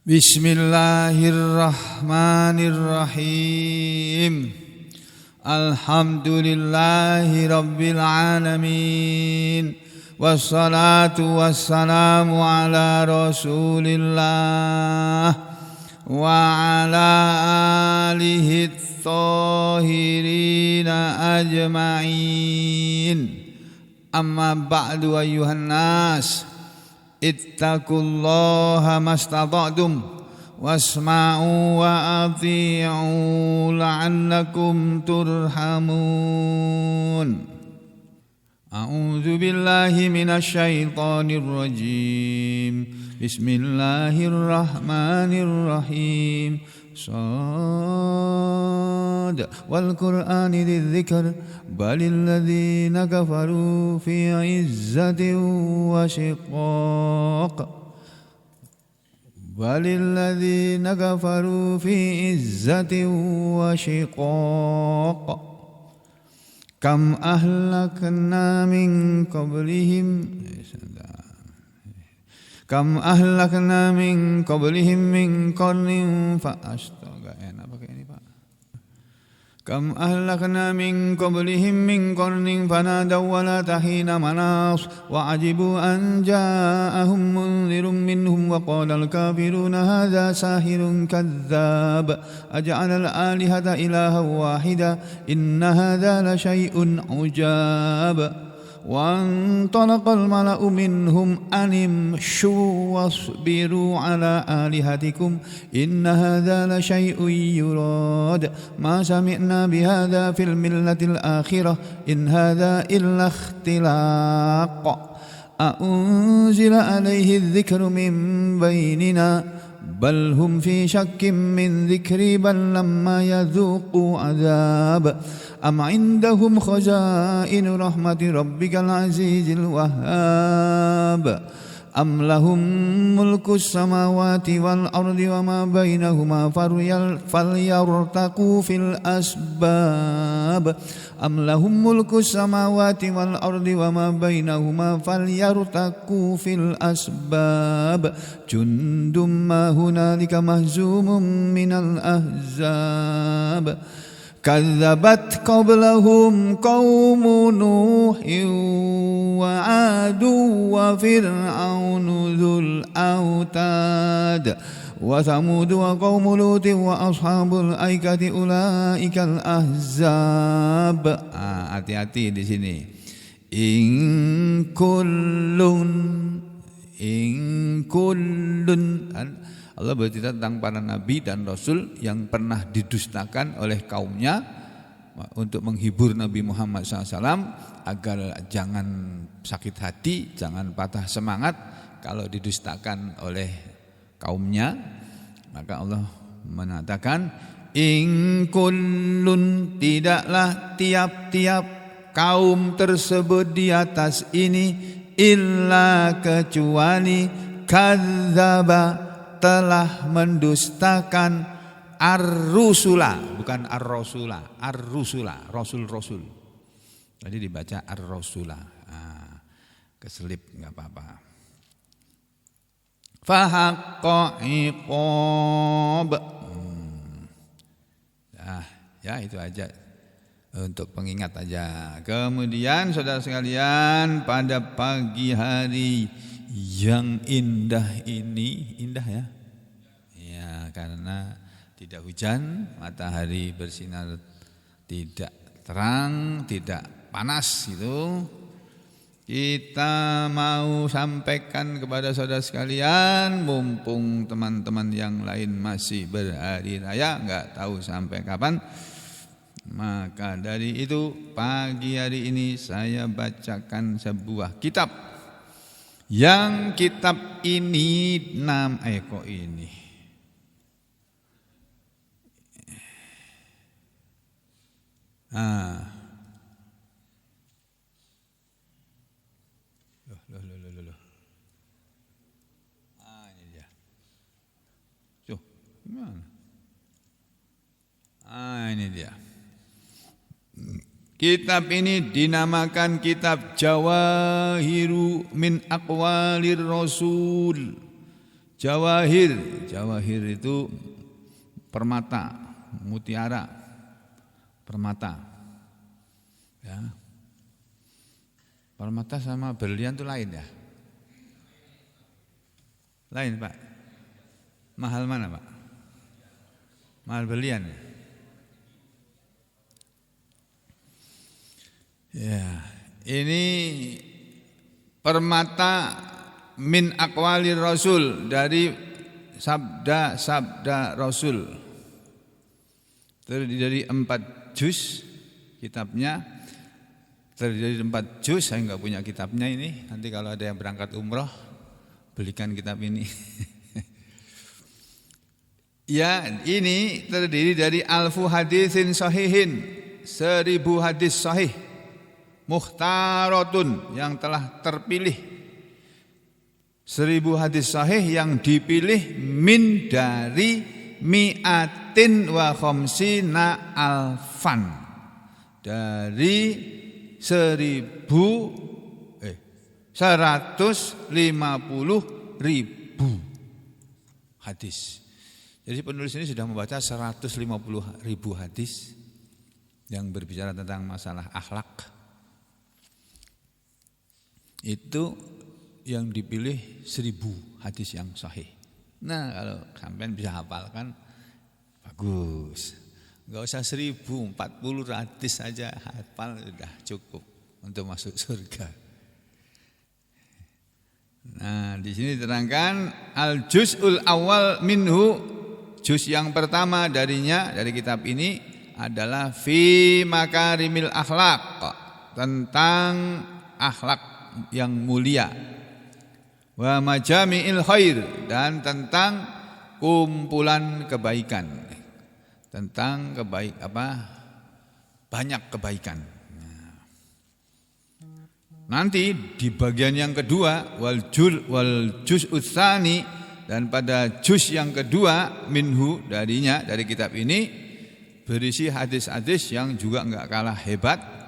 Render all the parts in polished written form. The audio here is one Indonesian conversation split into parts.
Bismillahirrahmanirrahim. Alhamdulillahi rabbil alamin. Wassalatu wassalamu ala rasulillah wa ala alihi thahirina ajma'in. Amma ba'du ayyuhan nas, ittaqullaha mastata'tum wasma'u wa ati'u la'allakum turhamun. A'udzu billahi minasy syaithanir rajim. Bismillahirrahmanirrahim. Shad wal Qur'ani dzidzikr balil ladzina kafaru fi 'izzatin wa shiqaq. Balil ladzina kafaru fi 'izzatin wa shiqaq. Kam ahlakna min qablihim min qarnin fa astaga enak pakai ini Pak. Kam ahlakna min qablihim min qarnin fanadaw wa la tahina manas wa ajibu an ja'ahum munzirun minhum wa qala al-kafiruna hadha sahirun kadzdzab aj'ala al-alihata ilahan wahida inna hadha la syai'un ujab. وانطلق الملأ منهم أن امشوا واصبروا على آلهتكم إن هذا لشيء يراد ما سمعنا بهذا في الملة الآخرة إن هذا إلا اختلاق أأنزل عليه الذكر من بيننا بل هم في شك من ذكري بل لما يذوقوا عذاب أم عندهم خزائن رحمة ربك العزيز الوهاب أم لهم ملك السماوات والأرض وما بينهما فليرتقوا في الأسباب أم لهم ملك السماوات والأرض وما بينهما فليرتقوا في الأسباب جند ما هنالك مهزوم من الأحزاب كذبت قبلهم قوم نوح وعاد وفرعون ذو الأوتاد وثمود وقوم لوط وأصحاب الأيكة أولئك الأحزاب. Hati-hati di sini. In kullun Allah bercerita tentang para nabi dan rasul yang pernah didustakan oleh kaumnya untuk menghibur Nabi Muhammad SAW agar jangan sakit hati, jangan patah semangat kalau didustakan oleh kaumnya. Maka Allah mengatakan in kullun, tidaklah tiap-tiap kaum tersebut di atas ini illa kecuali kadzdzaba telah mendustakan ar-rusula, bukan ar-rasula, ar-rusula, rasul-rasul. Tadi dibaca ar-rasula. Keselip enggak apa-apa. Fahaqqa iqab. Ya itu aja untuk pengingat aja. Kemudian saudara sekalian, pada pagi hari yang indah ini, indah ya? Ya, karena tidak hujan, matahari bersinar tidak terang, tidak panas itu. Kita mau sampaikan kepada saudara sekalian, mumpung teman-teman yang lain masih berhari raya, enggak tahu sampai kapan. Maka dari itu pagi hari ini saya bacakan sebuah kitab. Yang kitab ini kok ini. Loh. Ini dia. Gimana? Ini dia. Kitab ini dinamakan kitab Jawahiru min Aqwalir Rasul. Jawahir. Jawahir itu permata, mutiara, permata. Ya. Permata sama berlian itu lain ya? Lain Pak? Mahal mana Pak? Mahal berlian ya? Ya, ini permata min aqwalir Rasul, dari sabda-sabda Rasul. Terdiri dari 4 juz kitabnya. Terdiri dari 4 juz, saya enggak punya kitabnya ini. Nanti kalau ada yang berangkat umroh, belikan kitab ini. Ya, ini terdiri dari alfu hadisin sahihin, 1000 hadis sahih. Mukhtaratun, yang telah terpilih. 1000 hadis sahih yang dipilih min dari mi'atin wa khamsina alfan, dari 150.000 hadis. Jadi penulis ini sudah membaca 150.000 hadis yang berbicara tentang masalah akhlak. Itu yang dipilih 1000 hadis yang sahih. Nah, kalau sampean bisa hafalkan bagus. Enggak usah 1040 hadis saja hafal sudah cukup untuk masuk surga. Nah, di sini diterangkan al-juz'ul awal minhu, juz yang pertama darinya, dari kitab ini adalah fi makarimil akhlaq, tentang akhlak yang mulia, wa majami'il khair, dan tentang kumpulan kebaikan, tentang banyak kebaikan. Nanti di bagian yang kedua wal juz'us tsani, dan pada juz yang kedua minhu, darinya, dari kitab ini, berisi hadis-hadis yang juga enggak kalah hebat.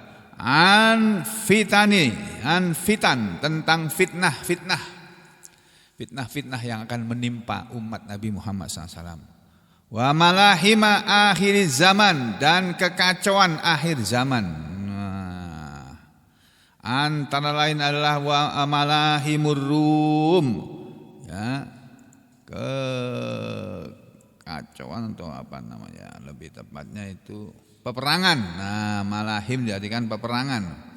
An fitan, tentang fitnah yang akan menimpa umat Nabi Muhammad SAW. Wa malahima akhir zaman, dan kekacauan akhir zaman. Nah, antara lain adalah wa malahimur rum, ya, kekacauan atau apa namanya, lebih tepatnya itu peperangan. Nah, malahim diartikan peperangan.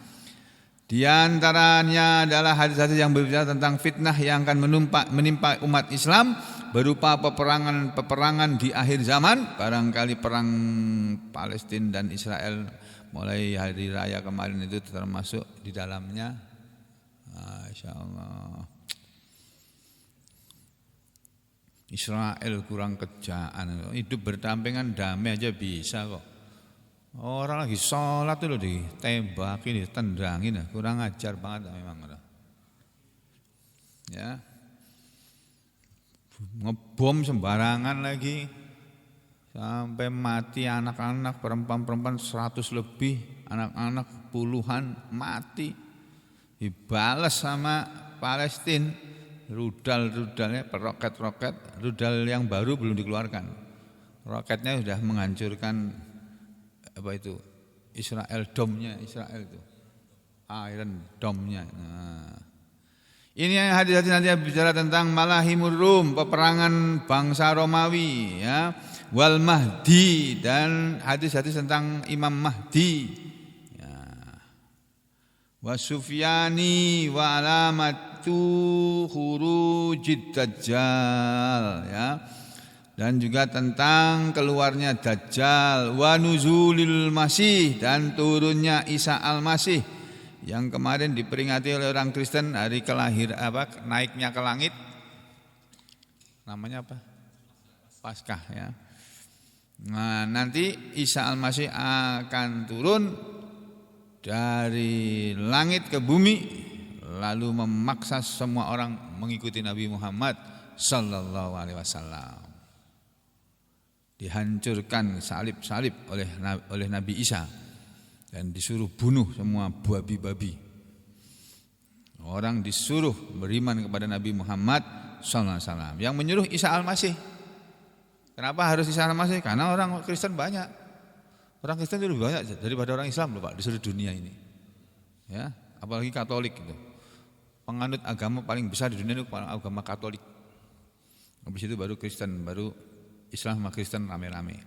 Di antaranya adalah hadis-hadis yang berbicara tentang fitnah yang akan menimpa umat Islam, berupa peperangan di akhir zaman. Barangkali perang Palestina dan Israel mulai hari raya kemarin itu termasuk di dalamnya. Insyaallah. Israel kurang kerjaan, hidup berdampingan damai aja bisa kok. Orang lagi sholat itu loh ditembakin, ditendangin, kurang ajar banget memang. Ya, ngebom sembarangan lagi, sampai mati anak-anak, perempuan-perempuan 100 lebih, anak-anak puluhan mati. Dibalas sama Palestina, rudal-rudalnya, roket-roket, rudal yang baru belum dikeluarkan. Roketnya sudah menghancurkan Israel Dome-nya, Israel itu Iron Dome-nya. Nah, ini hadis-hadis nanti bicara tentang malahimur rum, peperangan bangsa Romawi, ya, wal Mahdi, dan hadis-hadis tentang Imam Mahdi, ya, wa Sufyani wa alamatu khurujid dajjal, ya, dan juga tentang keluarnya Dajjal, wa nuzulil Masih, dan turunnya Isa al-Masih, yang kemarin diperingati oleh orang Kristen hari naiknya ke langit. Namanya apa? Paskah, ya. Nah, nanti Isa al-Masih akan turun dari langit ke bumi, lalu memaksa semua orang mengikuti Nabi Muhammad sallallahu alaihi wasallam. Dihancurkan salib-salib oleh Nabi Isa, dan disuruh bunuh semua babi-babi. Orang disuruh beriman kepada Nabi Muhammad sallallahu alaihi wasallam yang menyuruh Isa Al-Masih. Kenapa harus Isa Al-Masih? Karena orang Kristen banyak. Orang Kristen itu lebih banyak daripada orang Islam loh Pak di seluruh dunia ini. Ya, apalagi Katolik gitu. Penganut agama paling besar di dunia itu agama Katolik. Habis itu baru Kristen, baru Islam sama Kristen rame-rame.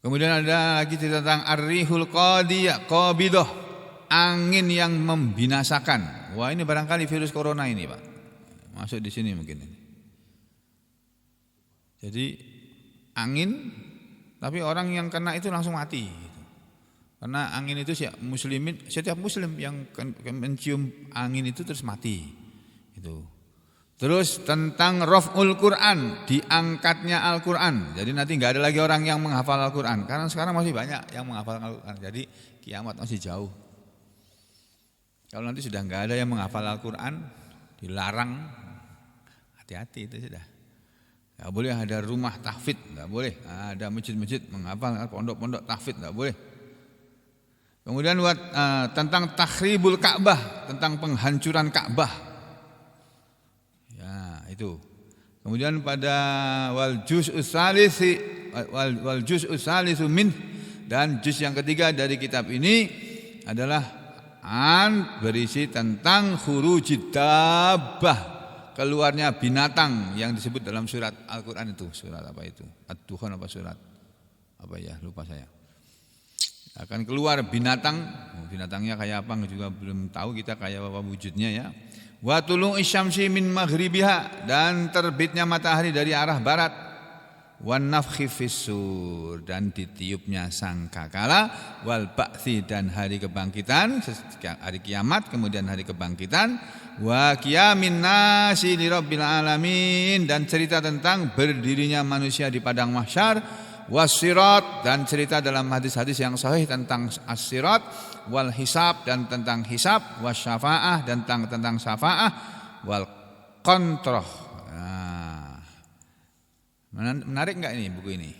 Kemudian ada lagi cerita tentang Ar-Rihul Qabidah, angin yang membinasakan. Wah, ini barangkali virus corona ini, Pak. Masuk di sini mungkin ini. Jadi angin, tapi orang yang kena itu langsung mati. Karena angin itu setiap muslim yang mencium angin itu terus mati. Itu. Terus tentang Raf'ul Quran, diangkatnya Al-Quran. Jadi nanti enggak ada lagi orang yang menghafal Al-Quran. Karena sekarang masih banyak yang menghafal Al-Quran. Jadi kiamat masih jauh. Kalau nanti sudah enggak ada yang menghafal Al-Quran, dilarang, hati-hati itu sudah. Enggak boleh ada rumah tahfidz, enggak boleh. Ada masjid-masjid menghafal, pondok-pondok tahfidz, enggak boleh. Kemudian tentang takhribul Ka'bah, tentang penghancuran Ka'bah. Itu. Kemudian pada wal juz'us salisu min, dan juz yang ketiga dari kitab ini adalah berisi tentang khurujid dabbah, keluarnya binatang yang disebut dalam surat Al-Qur'an itu. Surat apa itu? Ad-Dukhan apa surat? Apa ya? Lupa saya. Akan keluar binatang, binatangnya kayak apa juga belum tahu kita, kayak apa wujudnya ya. Wa tulu'is syamsi min maghribiha, dan terbitnya matahari dari arah barat. Wan nafkhi fis-sur, dan ditiupnya sangkakala. Wal ba'tsi, dan hari kebangkitan, hari kiamat, kemudian hari kebangkitan. Wa qiyamin nasi li rabbil alamin, dan cerita tentang berdirinya manusia di padang mahsyar. Wasirat, dan cerita dalam hadis-hadis yang sahih tentang as-sirat. Wal hisab, dan tentang hisab. Wasyafaah, dan tentang syafaah. Wal qantrah. Menarik enggak ini buku ini?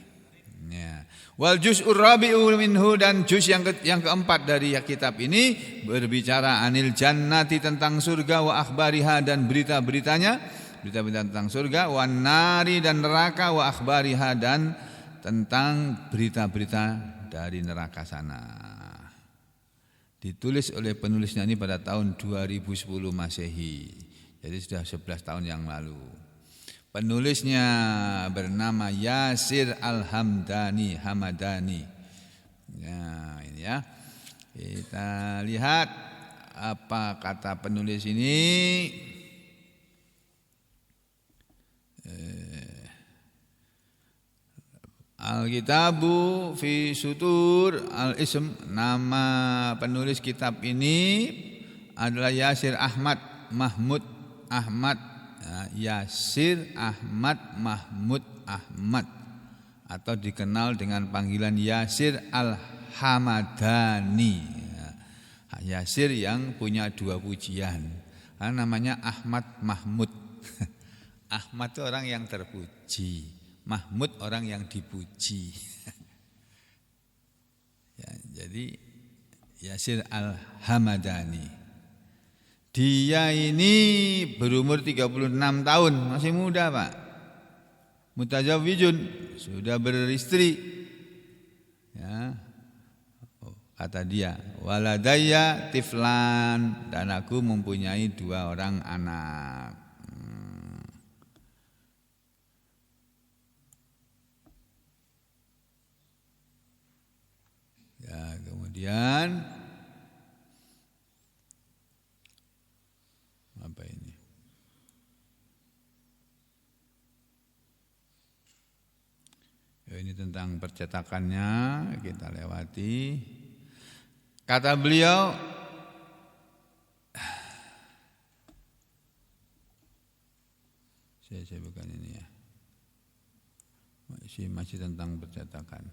Ya. Wal juz'ur rabi'u minhu, dan juz yang keempat dari kitab ini berbicara anil jannati, tentang surga, wa akhbariha, dan berita-beritanya, berita-berita tentang surga, wan nari, dan neraka, wa akhbariha, dan tentang berita-berita dari neraka sana. Ditulis oleh penulisnya ini pada tahun 2010 Masehi. Jadi sudah 11 tahun yang lalu. Penulisnya bernama Yasir Al-Hamadani. Ya, ini ya. Kita lihat apa kata penulis ini. Al-Kitabu fi Sutur Al-Ism, nama penulis kitab ini adalah Yasir Ahmad Mahmud Ahmad. Yasir Ahmad Mahmud Ahmad, atau dikenal dengan panggilan Yasir Al-Hamadani. Yasir yang punya dua pujian, karena namanya Ahmad Mahmud. Ahmad itu orang yang terpuji, Mahmud orang yang dipuji. Ya, jadi Yasir Al-Hamadani. Dia ini berumur 36 tahun, masih muda Pak. Mutazawijun, sudah beristri. Ya. Kata dia, waladaya tiflan, dan aku mempunyai 2 orang anak. Ya, kemudian apa ini? Ya, ini tentang percetakannya kita lewati. Kata beliau, saya bukan ini ya, masih tentang percetakan.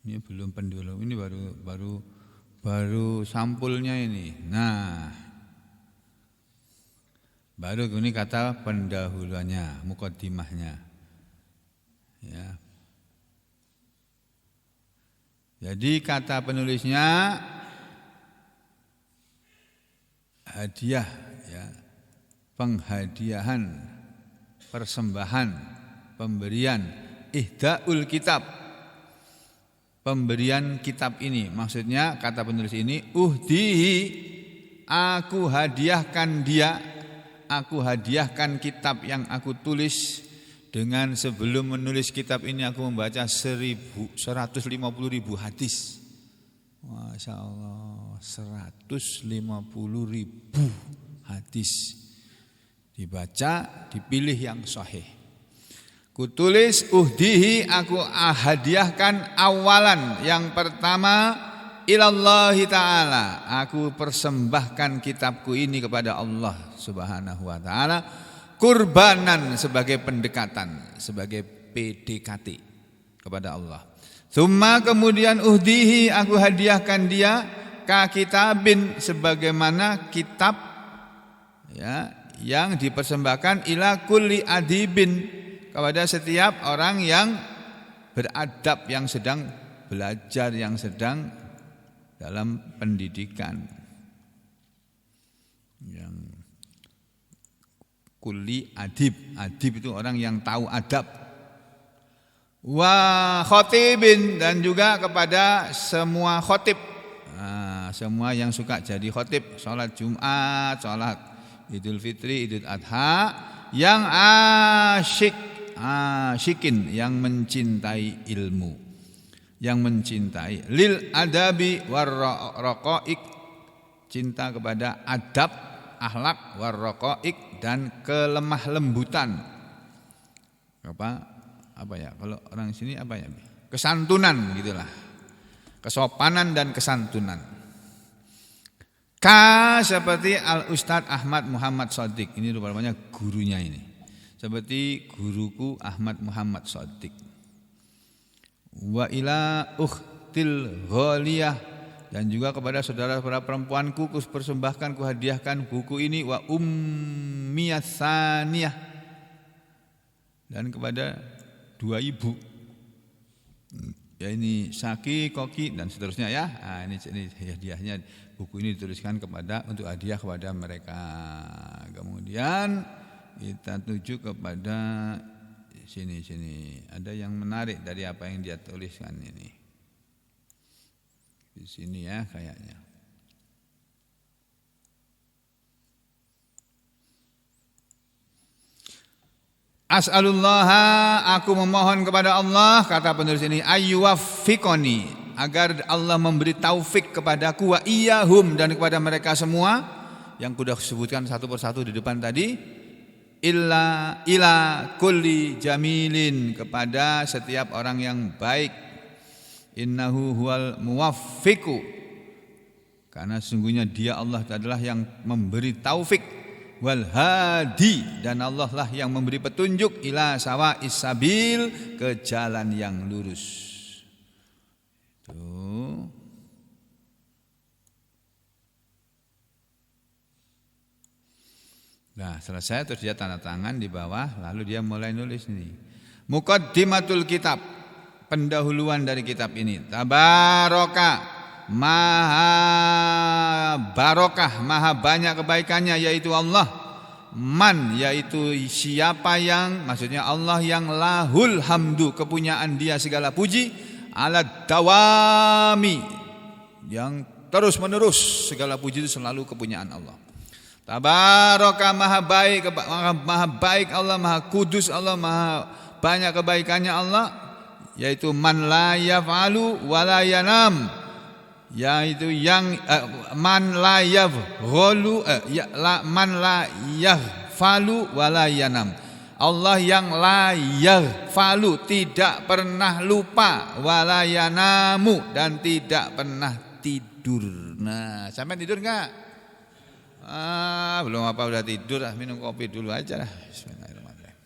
Ini belum pendahulu, ini baru sampulnya ini. Nah, baru ini kata pendahuluannya, mukaddimahnya. Ya. Jadi kata penulisnya, hadiah, ya, penghadiahan, persembahan, pemberian, ihdaul kitab, pemberian kitab ini. Maksudnya kata penulis ini, uhdihi, aku hadiahkan dia, aku hadiahkan kitab yang aku tulis. Dengan sebelum menulis kitab ini aku membaca 150.000 hadis. Masya Allah, 150.000 hadis dibaca, dipilih yang sahih. Kutulis uhdihi, aku hadiahkan awalan, yang pertama ilallahi ta'ala, aku persembahkan kitabku ini kepada Allah Subhanahu wa ta'ala, kurbanan, sebagai pendekatan, sebagai PDKT kepada Allah. Tsumma, kemudian uhdihi, aku hadiahkan dia ka kitabin, sebagaimana kitab, ya, yang dipersembahkan ila kulli adibin, kepada setiap orang yang beradab, yang sedang belajar, yang sedang dalam pendidikan. Yang kulli adib, adib itu orang yang tahu adab. Wa khotibin, dan juga kepada semua khotib, semua yang suka jadi khotib, sholat Jumat, sholat Idul Fitri, Idul Adha, yang asyikin, yang mencintai ilmu, yang mencintai lil adabi war raqaiq, cinta kepada adab, akhlak, war raqaiq, dan kelemah lembutan. Apa ya? Kalau orang sini apa ya? Kesantunan gitulah. Kesopanan dan kesantunan. Seperti Al Ustadz Ahmad Muhammad Shadiq, ini rupanya gurunya ini. Seperti guruku Ahmad Muhammad Shadiq. Wa ila ukhtil ghaliyah, dan juga kepada saudara-saudara perempuanku, ku persembahkan, ku hadiahkan buku ini. Wa ummiyas saniyah, dan kepada dua ibu, ya ini Saki, Koki, dan seterusnya ya. Ini hadiahnya, buku ini dituliskan untuk hadiah kepada mereka. Kemudian kita tuju kepada sini. Ada yang menarik dari apa yang dia tuliskan ini. Di sini ya kayaknya. As'alullaha, aku memohon kepada Allah, kata penulis ini, ayyuwaffiqoni, agar Allah memberi taufik kepadaku, wa iyahum, dan kepada mereka semua yang kudah sebutkan satu persatu di depan tadi, illa ila kulli jamilin, kepada setiap orang yang baik, innahu huwal muwaffiqu, karena sesungguhnya dia Allah adalah yang memberi taufik, wal hadi, dan Allah lah yang memberi petunjuk, ila sawa'is sabil, ke jalan yang lurus. Tuh. Nah, selesai terus dia tanda tangan di bawah, lalu dia mulai nulis nih. Muqaddimatul kitab, pendahuluan dari kitab ini. Tabaraka, maha barokah, maha banyak kebaikannya, yaitu Allah. Man, yaitu siapa yang, maksudnya Allah yang lahul hamdu, kepunyaan dia segala puji, ala dawami, yang terus menerus, segala puji itu selalu kepunyaan Allah. Tabaraka, maha baik Allah, maha kudus Allah, maha banyak kebaikannya Allah, yaitu man la yaf'alu wa la yanam, yaitu yang man la yaf'alu man la yaf'alu wa la yanam, Allah yang la yaf'alu, tidak pernah lupa, wa la yanamu, dan tidak pernah tidur. Nah, sampai tidur enggak? Belum apa udah tidur, minum kopi dulu aja lah. Bismillahirrahmanirrahim.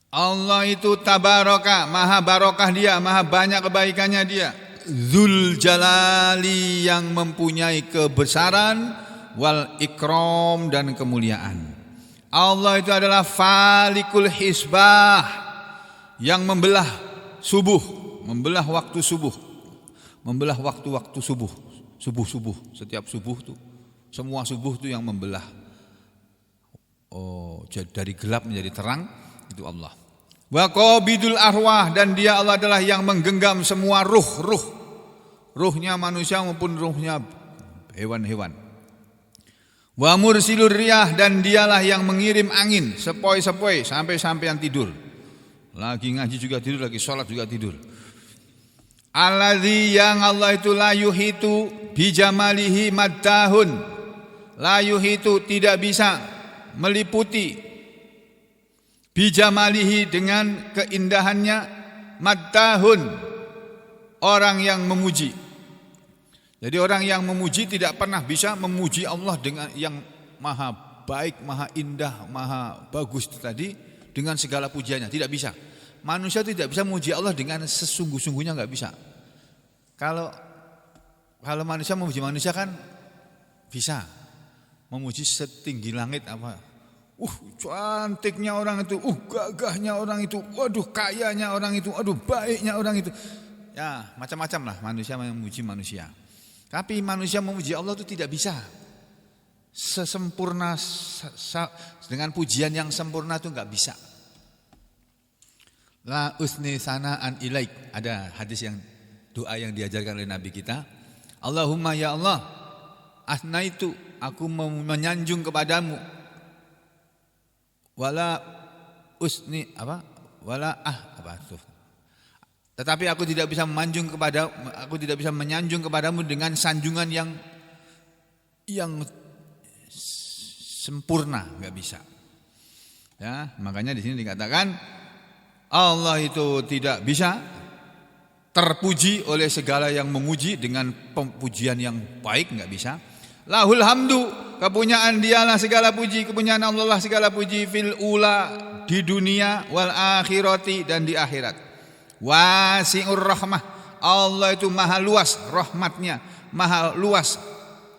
Allah itu tabaraka, maha barokah dia, maha banyak kebaikannya dia. Dzul Jalali, yang mempunyai kebesaran, wal ikram dan kemuliaan. Allah itu adalah falikul hisbah, yang membelah subuh, membelah waktu subuh, membelah waktu-waktu subuh, subuh-subuh, setiap subuh tuh, semua subuh tuh yang membelah. Oh, dari gelap menjadi terang, itu Allah. Wa qabidul arwah, dan dia Allah adalah yang menggenggam semua ruh, ruhnya manusia maupun ruhnya hewan-hewan. Wa mursilur riyah, dan dialah yang mengirim angin sepoi-sepoi sampai sampean tidur. Lagi ngaji juga tidur, lagi sholat juga tidur. Alladzi, yang Allah itu la yuhitu bijamalihi maddahun. La yuhitu, tidak bisa meliputi, bijamalihi, dengan keindahannya, maddahun, orang yang memuji. Jadi orang yang memuji tidak pernah bisa memuji Allah dengan yang maha baik, maha indah, maha bagus itu tadi, dengan segala pujiannya, tidak bisa. Manusia tidak bisa memuji Allah dengan sesungguh-sungguhnya, enggak bisa. Kalau manusia memuji manusia kan bisa memuji setinggi langit apa. Cantiknya orang itu, gagahnya orang itu, waduh kayanya orang itu, aduh baiknya orang itu. Ya, macam-macam lah manusia memuji manusia. Tapi manusia memuji Allah itu tidak bisa sesempurna, dengan pujian yang sempurna itu enggak bisa. La usni sana'an ilaik, ada hadis yang doa yang diajarkan oleh Nabi kita. Allahumma ya Allah, asnaitu, aku menyanjung kepadamu. Wala usni apa? Wala apa tuh? Tetapi aku tidak bisa menyanjung kepadamu dengan sanjungan yang sempurna, enggak bisa. Ya, makanya di sini dikatakan Allah itu tidak bisa terpuji oleh segala yang memuji dengan pujian yang baik, enggak bisa. Lahul hamdu, kepunyaan dialah segala puji, kepunyaan Allah lah segala puji, fil ula, di dunia, wal akhirati, dan di akhirat. Wasi'ur rahmah, Allah itu maha luas rahmatnya, maha luas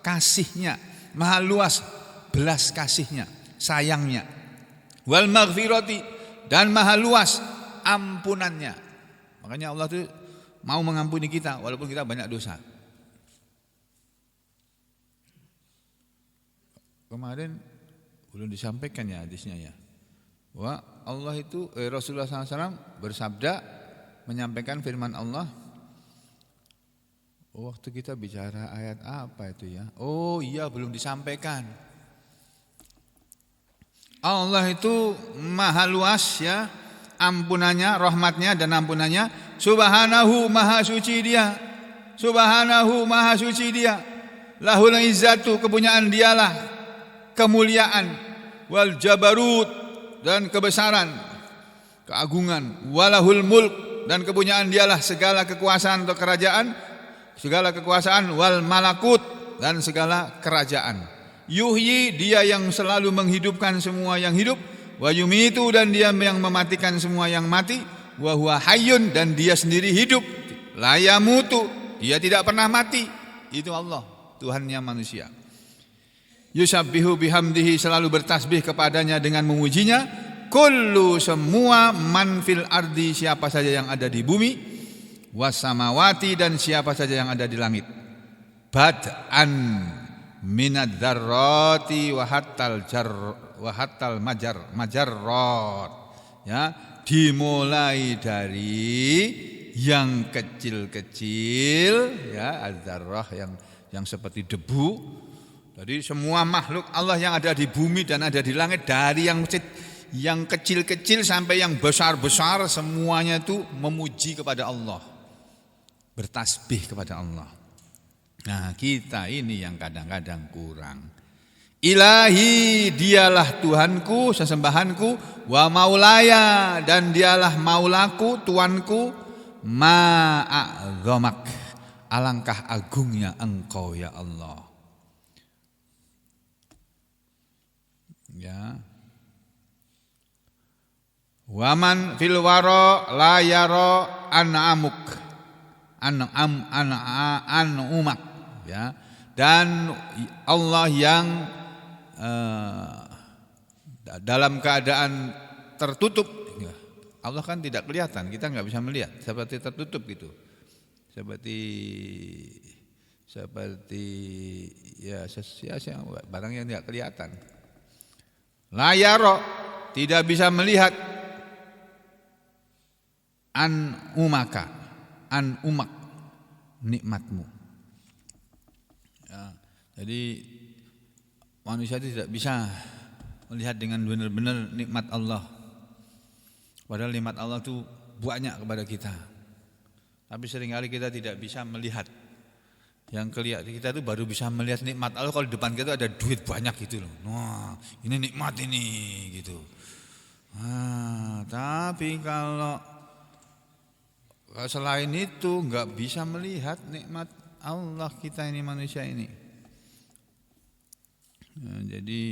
kasihnya, maha luas belas kasihnya, sayangnya. Wal maghfirati, dan maha luas ampunannya. Makanya Allah itu mau mengampuni kita walaupun kita banyak dosa. Kemarin belum disampaikan ya hadisnya ya. Wah, Allah itu Rasulullah SAW bersabda, menyampaikan firman Allah. Waktu kita bicara ayat apa itu ya? Oh iya, belum disampaikan. Allah itu maha luas ya, ampunannya, rahmatnya dan ampunannya. Subhanahu, maha suci dia. Subhanahu, maha suci dia. Lahul izzatu, kepunyaan dialah kemuliaan. Wal jabarut, dan kebesaran, keagungan. Walahul mulk, dan kepunyaan dialah segala kekuasaan atau kerajaan, segala kekuasaan. Wal malakut, dan segala kerajaan. Yuhyi, dia yang selalu menghidupkan semua yang hidup. Wa yumitu, dan dia yang mematikan semua yang mati. Wa huwa hayyun, dan dia sendiri hidup. La yamutu, dia tidak pernah mati. Itu Allah, Tuhannya manusia. Yusabbihu bihamdihi, selalu bertasbih kepadanya dengan memujinya. Kullu, semua, man fil ardi, siapa saja yang ada di bumi, wasamawati, dan siapa saja yang ada di langit. Bad'an minad dzarrati wa hattal majarrat. Ya, dimulai dari yang kecil-kecil ya, az-dzarrah yang seperti debu. Jadi semua makhluk Allah yang ada di bumi dan ada di langit, dari yang kecil-kecil sampai yang besar-besar, semuanya itu memuji kepada Allah, bertasbih kepada Allah. Nah, kita ini yang kadang-kadang kurang. Ilahi, dialah Tuhanku, sesembahanku, wa maulaya, dan dialah maulaku, tuanku, ma'a'dhamak, alangkah agungnya engkau ya Allah. Ya. Waman fil wara la yara an'amuk, an'umak, ya. dan Allah yang dalam keadaan tertutup. Allah kan tidak kelihatan, kita nggak bisa melihat, seperti tertutup gitu, seperti barang yang tidak kelihatan. La yara, tidak bisa melihat an umak nikmatmu. Ya, jadi manusia tidak bisa melihat dengan benar-benar nikmat Allah. Padahal nikmat Allah itu banyak kepada kita. Tapi seringkali kita tidak bisa melihat. Yang kelihatan kita itu baru bisa melihat nikmat Allah kalau di depan kita ada duit banyak gitu loh. Wah, ini nikmat ini gitu. Tapi kalau selain itu enggak bisa melihat nikmat Allah kita ini, manusia ini. Jadi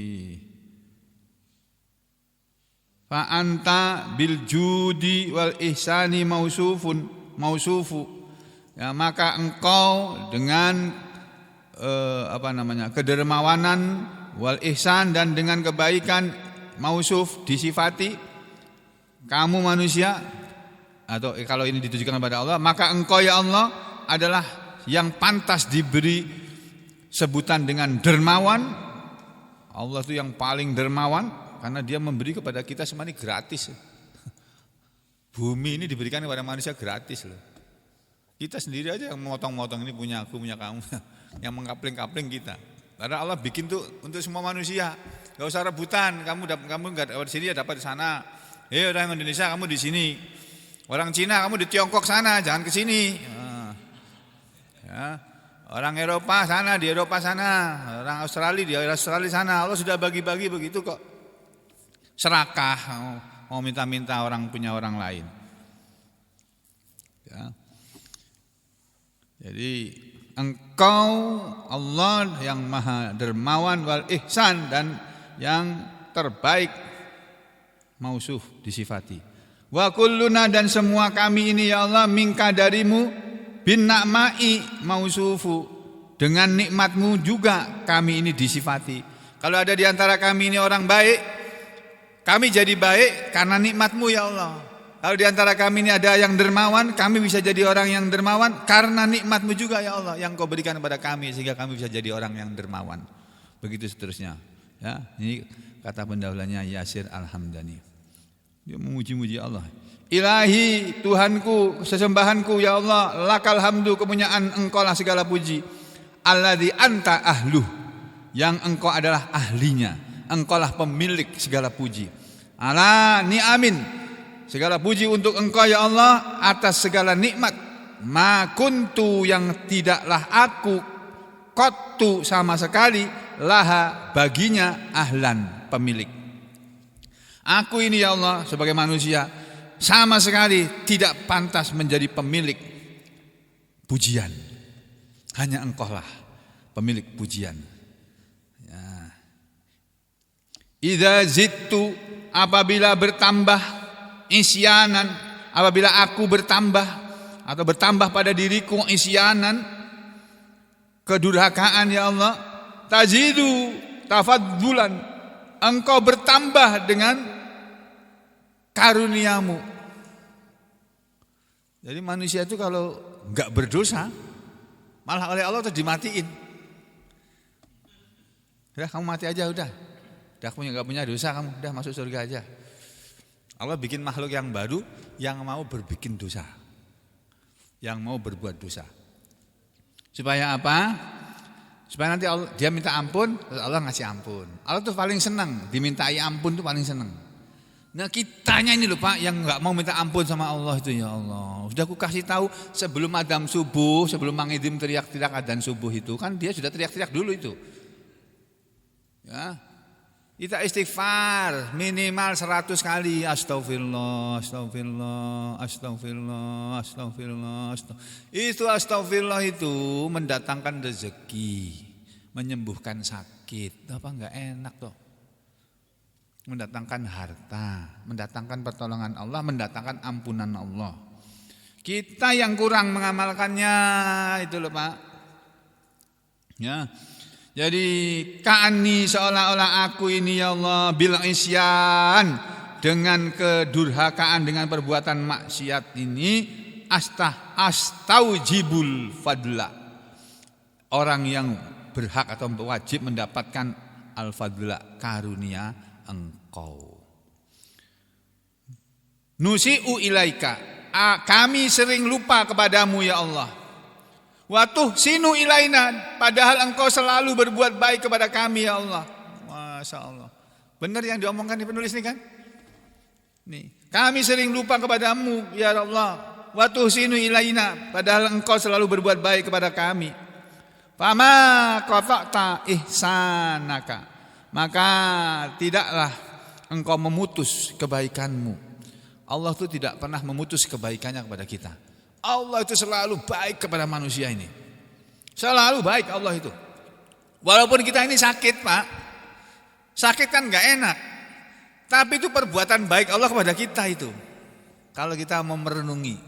fa anta bil judi wal ihsani mausufu, ya, maka engkau dengan kedermawanan wal ihsan dan dengan kebaikan mausuf disifati. Kamu manusia, atau kalau ini ditujukan kepada Allah, maka engkau ya Allah adalah yang pantas diberi sebutan dengan dermawan. Allah itu yang paling dermawan karena dia memberi kepada kita semua ini gratis. Bumi ini diberikan kepada manusia gratis loh. Kita sendiri aja yang memotong-motong, ini punya aku, punya kamu, yang mengkapling-kapling kita. Karena Allah bikin tuh untuk semua manusia. Gak usah rebutan, kamu nggak dapat di sini ya dapat di sana. Orang Indonesia kamu di sini. Orang Cina kamu di Tiongkok sana, jangan ke sini. Ya. Orang Eropa sana, di Eropa sana. Orang Australia di Australia sana. Allah sudah bagi-bagi begitu kok. Serakah, mau minta-minta orang punya orang lain. Ya. Jadi engkau Allah yang maha dermawan wal ihsan dan yang terbaik mausuf disifati. Wa kulluna, dan semua kami ini ya Allah minka darimu bin na'mai mausufu, dengan nikmatmu juga kami ini disifati. Kalau ada di antara kami ini orang baik, kami jadi baik karena nikmatmu ya Allah. Kalau di antara kami ini ada yang dermawan, kami bisa jadi orang yang dermawan karena nikmatmu juga ya Allah yang kau berikan kepada kami, sehingga kami bisa jadi orang yang dermawan. Begitu seterusnya. Ya, ini kata pendahulunya Yasir Al-Hamdani. Dia memuji-muji Allah. Ilahi, Tuhanku, sesembahanku ya Allah, lakal hamdu, kepunyaan engkau lah segala puji. Alladzi anta ahluh, yang engkau adalah ahlinya, engkau lah pemilik segala puji. Ala ni'amin, segala puji untuk engkau ya Allah atas segala nikmat. Ma kuntu, yang tidaklah aku qattu sama sekali laha baginya ahlan, pemilik. Aku ini ya Allah sebagai manusia sama sekali tidak pantas menjadi pemilik pujian. Hanya engkau lah pemilik pujian. Ya. Idza zittu, apabila bertambah isyanan, apabila aku bertambah atau bertambah pada diriku isyanan, kedurhakaan ya Allah, tazidu tafaddulan, engkau bertambah dengan karuniamu. Jadi manusia itu kalau enggak berdosa malah oleh Allah terus dimatiin. Udah kamu mati aja udah. Udah enggak punya dosa kamu, udah masuk surga aja. Allah bikin makhluk yang baru yang mau berbikin dosa. Yang mau berbuat dosa. Supaya apa? Supaya nanti dia minta ampun, terus Allah ngasih ampun. Allah tuh paling senang dimintai ampun, tuh paling senang. Nah kitanya ini loh Pak yang nggak mau minta ampun sama Allah itu, ya Allah. Sudah aku kasih tahu sebelum adzan subuh, sebelum Mang Idim teriak-teriak adzan subuh itu kan dia sudah teriak-teriak dulu itu. Ya. Kita istighfar minimal 100 kali, astagfirullah, astagfirullah, astagfirullah, astagfirullah, Itu astagfirullah itu mendatangkan rezeki, menyembuhkan sakit. Apa enggak enak toh? Mendatangkan harta, mendatangkan pertolongan Allah, mendatangkan ampunan Allah. Kita yang kurang mengamalkannya itu loh Pak. Ya. Jadi ka'anni seolah-olah aku ini ya Allah bil isyan dengan kedurhakaan dengan perbuatan maksiat ini astaujibul fadla. Orang yang berhak atau wajib mendapatkan al-fadla karunia engkau. Nusi'u ilaika, kami sering lupa kepadamu ya Allah. Wa tuhsinu ilaina, padahal engkau selalu berbuat baik kepada kami ya Allah. Masya Allah. Benar yang diomongkan di penulis ini kan? Nih, kami sering lupa kepadamu ya Allah. Wa tuhsinu ilaina, padahal engkau selalu berbuat baik kepada kami. Fama qata'ta ihsanaka, maka tidaklah engkau memutus kebaikanmu. Allah itu tidak pernah memutus kebaikannya kepada kita. Allah itu selalu baik kepada manusia ini. Selalu baik Allah itu. Walaupun kita ini sakit, Pak. Sakit kan gak enak. Tapi itu perbuatan baik Allah kepada kita itu. Kalau kita mau merenungi.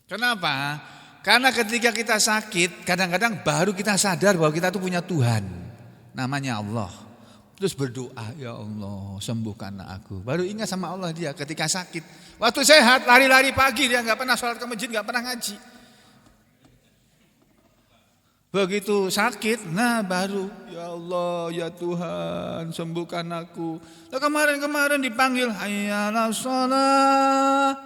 Kenapa? Karena ketika kita sakit, kadang-kadang baru kita sadar bahwa kita itu punya Tuhan. Namanya Allah. Terus berdoa, ya Allah sembuhkanlah aku. Baru ingat sama Allah dia ketika sakit. Waktu sehat lari-lari pagi, dia gak pernah sholat ke masjid, gak pernah ngaji. Begitu sakit, nah baru ya Allah ya Tuhan sembuhkan aku. Nah, kemarin dipanggil hayyalal shalah,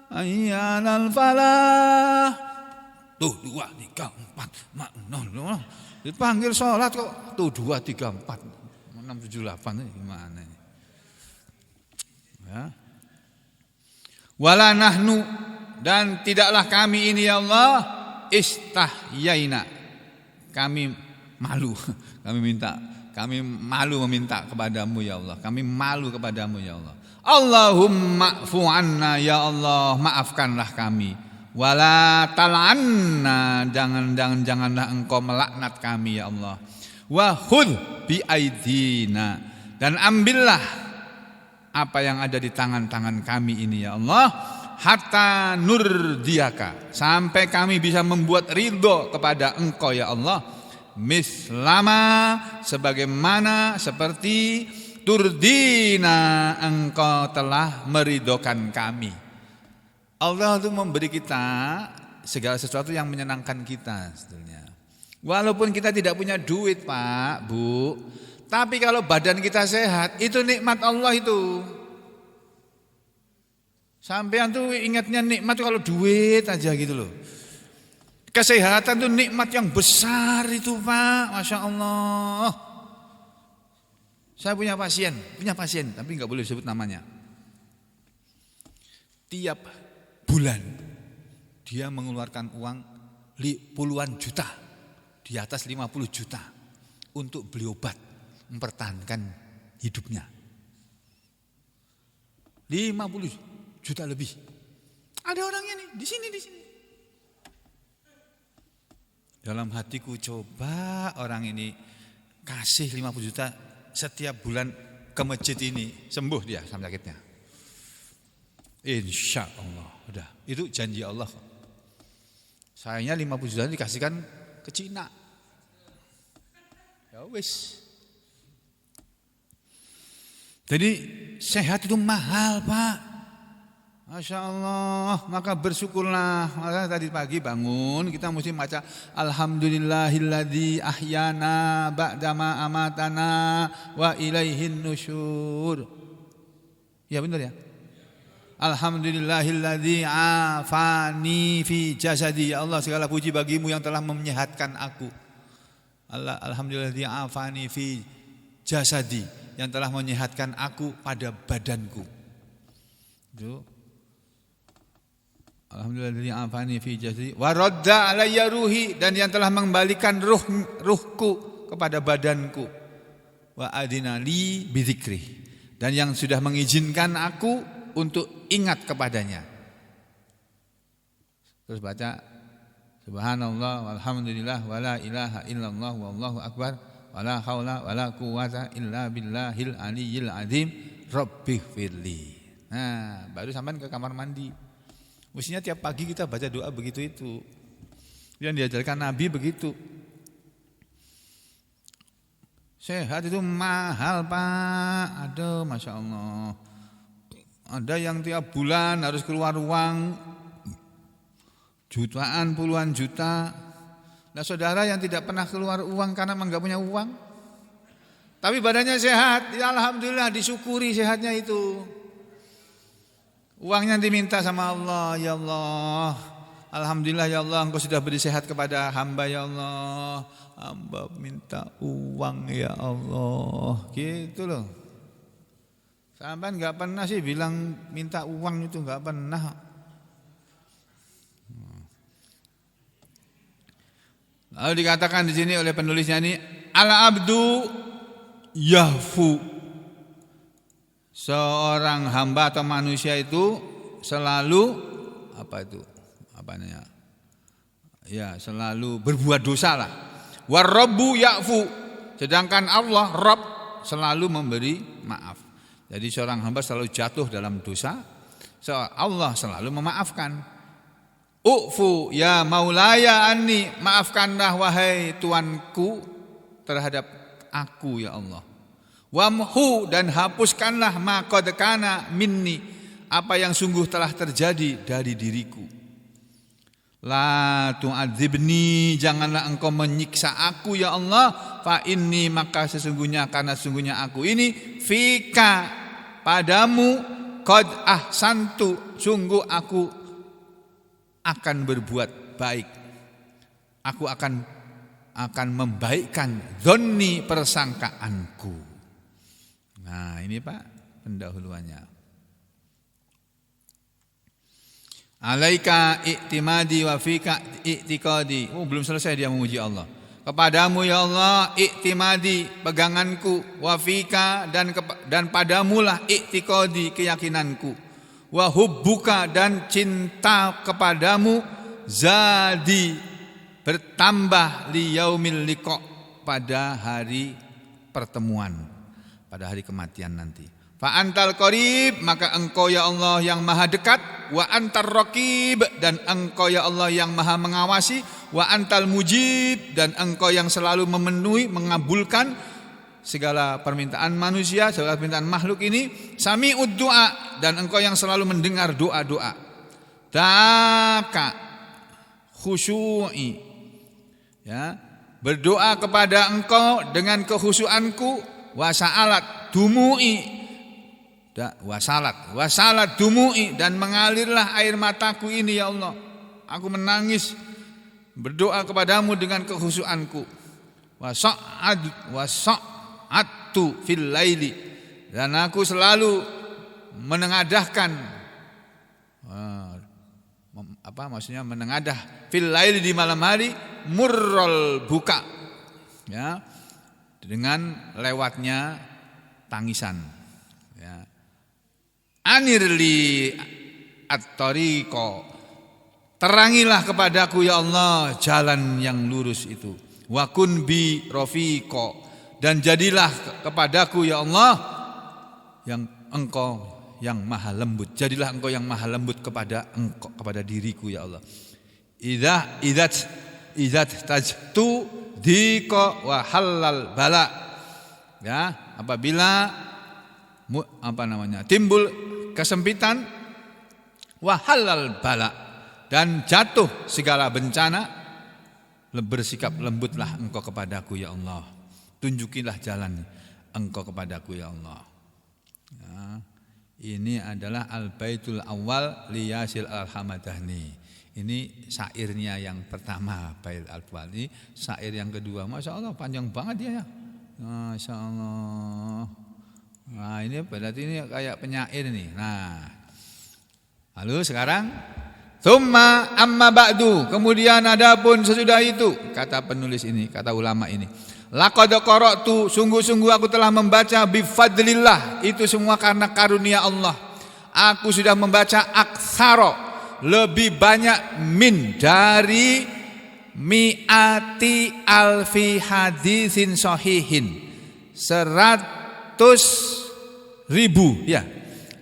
hayyalal falah. Tuh 2, 3, 4, dipanggil sholat kok. Tuh 2, 3, 4, 6, 7, 8 ini gimana ini? Ya. Wala nahnu, dan tidaklah kami ini ya Allah istahyaina, kami malu, kami malu meminta kepadamu ya Allah, kami malu kepadamu ya Allah. Allahumma fu anna ya Allah, maafkanlah kami. Wala tal'anna, janganlah engkau melaknat kami ya Allah. Wa khudh bi aidina, dan ambillah apa yang ada di tangan-tangan kami ini ya Allah, hatta nurdiyaka, sampai kami bisa membuat ridho kepada engkau ya Allah, mislama, sebagaimana seperti turdina, engkau telah meridhokan kami. Allah itu memberi kita segala sesuatu yang menyenangkan kita sebetulnya. Walaupun kita tidak punya duit Pak, Bu, tapi kalau badan kita sehat, itu nikmat Allah itu. Sampean tuh ingatnya nikmat itu kalau duit aja gitu loh. Kesehatan itu nikmat yang besar itu Pak, Masya Allah. Saya punya pasien, tapi nggak boleh disebut namanya. Tiap bulan dia mengeluarkan uang puluhan juta, di atas 50 juta untuk beli obat, mempertahankan hidupnya. 50 juta lebih. Ada orangnya nih di sini. Dalam hatiku, coba orang ini kasih 50 juta setiap bulan ke masjid ini, sembuh dia sama sakitnya. Insya Allah. Udah, itu janji Allah. Sayangnya 50 juta dikasihkan ke Cina. Ya wis. Jadi sehat itu mahal Pak. Masya Allah. Maka bersyukurlah. Maka tadi pagi bangun kita mesti baca Alhamdulillahilladzi ahyana ba'dama amatana wa ilaihin nusyur. Ya benar ya. Alhamdulillahilladzi afani fi jasadi. Ya Allah, segala puji bagimu yang telah menyehatkan aku. Alhamdulillahilladzi afani fi jasadi, yang telah menyehatkan aku pada badanku. Itu. Alhamdulillahilladzi afani fi jasadi wa radda alayya ruhi, dan yang telah mengembalikan ruhku kepada badanku. Wa adina li bidzikri, dan yang sudah mengizinkan aku untuk ingat kepadanya. Terus baca subhanallah walhamdulillah wala ilaha illallah wallahu akbar wala haula wala quwata illa billahil aliyyil azim rabbighfirli. Nah, baru sampai ke kamar mandi. Mestinya tiap pagi kita baca doa begitu itu. Yang diajarkan Nabi begitu. Sehat itu mahal Pak. Aduh Masya Allah. Ada yang tiap bulan harus keluar uang jutaan, puluhan juta. Nah saudara yang tidak pernah keluar uang karena memang gak punya uang, tapi badannya sehat, ya alhamdulillah, disyukuri sehatnya itu. Uangnya diminta sama Allah, ya Allah, alhamdulillah ya Allah, Engkau sudah beri sehat kepada hamba ya Allah. Hamba minta uang ya Allah, gitu loh. Sampai nggak pernah sih bilang minta uang itu, nggak pernah. Lalu dikatakan di sini oleh penulisnya ini, al-abdu yahfu. Seorang hamba atau manusia itu selalu ya selalu berbuat dosa lah. Warabbu ya'fu. Sedangkan Allah Rabb selalu memberi maaf. Jadi seorang hamba selalu jatuh dalam dosa, Allah selalu memaafkan. U'fu ya maulaya anni, maafkanlah wahai Tuanku terhadap aku ya Allah. Wamhu, dan hapuskanlah ma qad kana minni, apa yang sungguh telah terjadi dari diriku. La tu'adzibni, janganlah engkau menyiksa aku ya Allah. Fa inni, maka sesungguhnya, karena sesungguhnya aku ini fika, padamu, qad ahsantu, sungguh aku akan berbuat baik. Aku akan membaikkan dzanni, persangkaanku. Nah, ini Pak pendahuluannya. Alaika i'timadi wa fika i'tiqadi. Belum selesai dia memuji Allah. Kepadamu ya Allah i'timadi, peganganku, wa fika, dan padamulah i'tiqadi, keyakinanku. Wa hubbuka, dan cinta kepadamu, zadi, bertambah, li yaumil liqa, pada hari pertemuan, pada hari kematian nanti. Fa antal qarib, maka engkau ya Allah yang maha dekat. Wa antar raqib, dan engkau ya Allah yang maha mengawasi. Wa antal mujib, dan engkau yang selalu memenuhi, mengabulkan segala permintaan manusia, segala permintaan makhluk ini. Sami'ud du'a, dan engkau yang selalu mendengar doa-doa. Taka khusyu'i, ya, berdoa kepada engkau dengan kehusuanku. Wasa'alat dumu'i, wasalat dumu'i, dan mengalirlah air mataku ini ya Allah. Aku menangis berdoa kepadamu dengan kehusuanku. Wasa'atu fil laili, dan aku selalu menengadahkan, menengadah fil laili, di malam hari, murrol buka, ya, dengan lewatnya tangisan, ya. Anirli at-tariqa, terangilah kepadaku ya Allah jalan yang lurus itu. Wa kun bi rafiqa, dan jadilah kepadaku ya Allah yang engkau yang maha lembut. Jadilah engkau yang maha lembut kepada diriku ya Allah. Idzat tajtu dika wa halal bala, ya, apabila timbul kesempitan, wa halal bala, dan jatuh segala bencana, bersikap lembutlah engkau kepadaku ya Allah. Tunjukilah jalan engkau kepadaku ya Allah. Ya, ini adalah al-baitul awal li Yasil al-Hamadani. Ini syairnya yang pertama, bait al-Wali. Syair yang kedua, Masya Allah panjang banget dia ya. Masya Allah. Nah ini berarti ini kayak penyair nih. Nah, lalu sekarang, tsumma amma ba'du, kemudian adapun sesudah itu, kata penulis ini, kata ulama ini, laqad qara'tu, sungguh-sungguh aku telah membaca, bifadlillah, itu semua karena karunia Allah. Aku sudah membaca aktsara, lebih banyak, min, dari mi'ati alfi hadisin sahihin, 100.000, ya,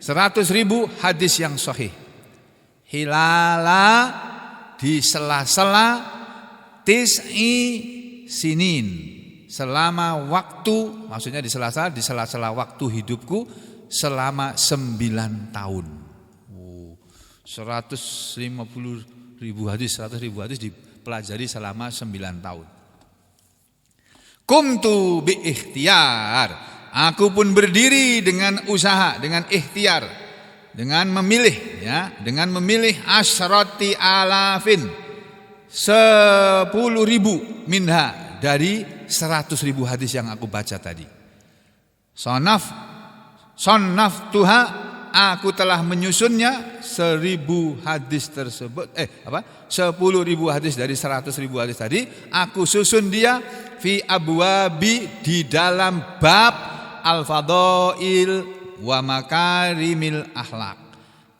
100.000 hadis yang sahih. Hilala, di sela-sela, tis'i sinin, selama waktu, maksudnya di sela-sela waktu hidupku selama 9 tahun. 150.000 hadis, 100.000 hadis dipelajari selama 9 tahun. Qumtu bi ikhtiar, aku pun berdiri dengan usaha, dengan ikhtiar, dengan memilih, ya, dengan memilih asrati alafin, 10.000 minha, dari 100.000 hadis yang aku baca tadi. Sonaf Tuha, aku telah menyusunnya 1.000 hadis tersebut. 10.000 hadis dari 100.000 hadis tadi, aku susun dia fi abwabi, di dalam bab al-fadail wa makarimil akhlak,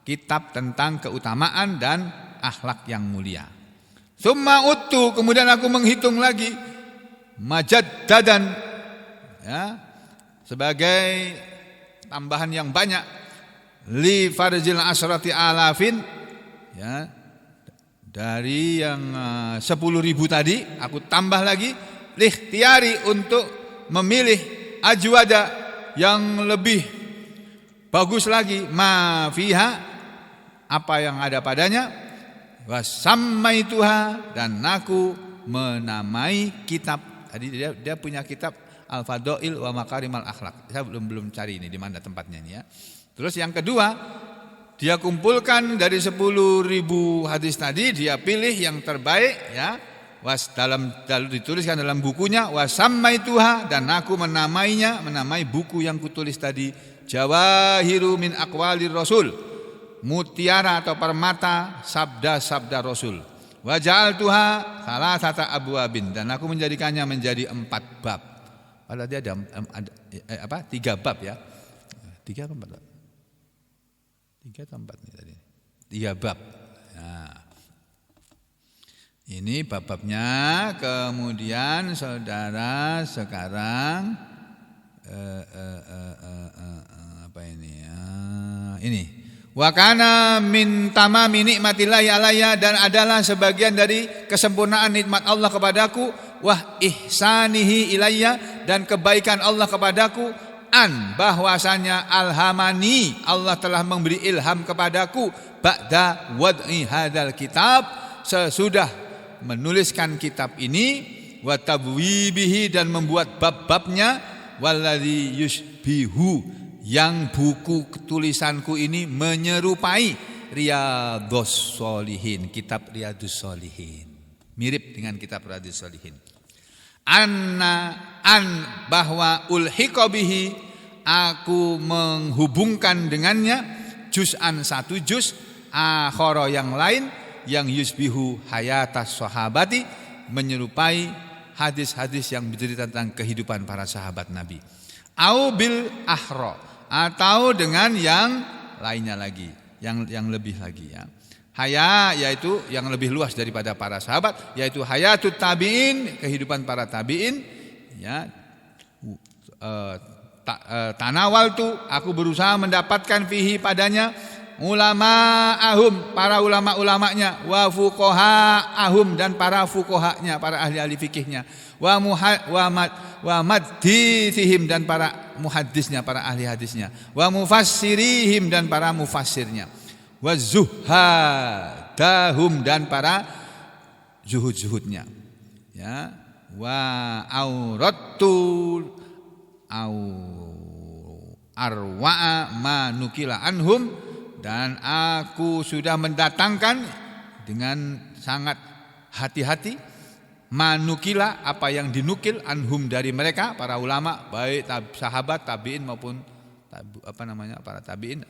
kitab tentang keutamaan dan akhlak yang mulia. Summa uttu, kemudian aku menghitung lagi, majaddadan, ya, sebagai tambahan yang banyak, li farzil asrati alafin, ya, dari yang 10.000 tadi aku tambah lagi, likhtiari, untuk memilih ajwada, yang lebih bagus lagi, ma fiha, apa yang ada padanya, wasammaituha, dan aku menamai kitab tadi, dia punya kitab Al-Fadail wa Makarimal Akhlak. Saya belum cari ini di mana tempatnya ini, ya. Terus yang kedua, dia kumpulkan dari 10.000 hadis tadi, dia pilih yang terbaik, ya. Dituliskan dalam bukunya, wasammaituha, dan aku menamai buku yang kutulis tadi, Jawahiru min Aqwalir Rasul, mutiara atau permata sabda-sabda Rasul. Wa ja'altuha salasata abwabin, dan aku menjadikannya menjadi 4 bab. Padahal dia ada 3 bab, ya. 3 apa 4 bab? 3 atau 4 nih tadi. 3 bab. Nah, ini bab-babnya. Kemudian saudara sekarang apa ini? Ini. Wa kana min tamami nikmatillahi alayya, dan adalah sebagian dari kesempurnaan nikmat Allah kepadaku, wah ihsanihi ilayya, dan kebaikan Allah kepadaku, an, bahwasanya alhamani, Allah telah memberi ilham kepadaku, ba'da wad'i hadzal kitab, sesudah menuliskan kitab ini, wa tabwibihi, dan membuat bab-babnya, walladzi yushbihu, yang buku tulisanku ini menyerupai Riyadhus Shalihin, kitab Riyadhus Shalihin, mirip dengan kitab Riyadhus Shalihin. Bahwa ulhiqa bihi, aku menghubungkan dengannya, juz'an, 1 juz, akhara, yang lain, yang yusbihu hayatas sahabati, menyerupai hadis-hadis yang bercerita tentang kehidupan para sahabat Nabi. Au bil ahra, atau dengan yang lainnya lagi, yang lebih lagi, ya. Haya, yaitu yang lebih luas daripada para sahabat, yaitu hayatut tabi'in, kehidupan para tabi'in, ya. Tanawaltu, aku berusaha mendapatkan fihi, padanya, ulama'ahum, para ulama-ulamanya, wa fuqaha'ahum, dan para fuqahanya, para ahli-ahli fikihnya, wa muhadditsihim, dan para muhaddisnya, para ahli hadisnya, wa mufassirihim, dan para mufassirnya, wa zuhadahum, dan para zuhud-zuhudnya, ya. Wa auratul arwa'a ma nukila anhum, dan aku sudah mendatangkan dengan sangat hati-hati, manukila, apa yang dinukil, anhum, dari mereka, para ulama, baik sahabat, tabi'in maupun para tabi'in,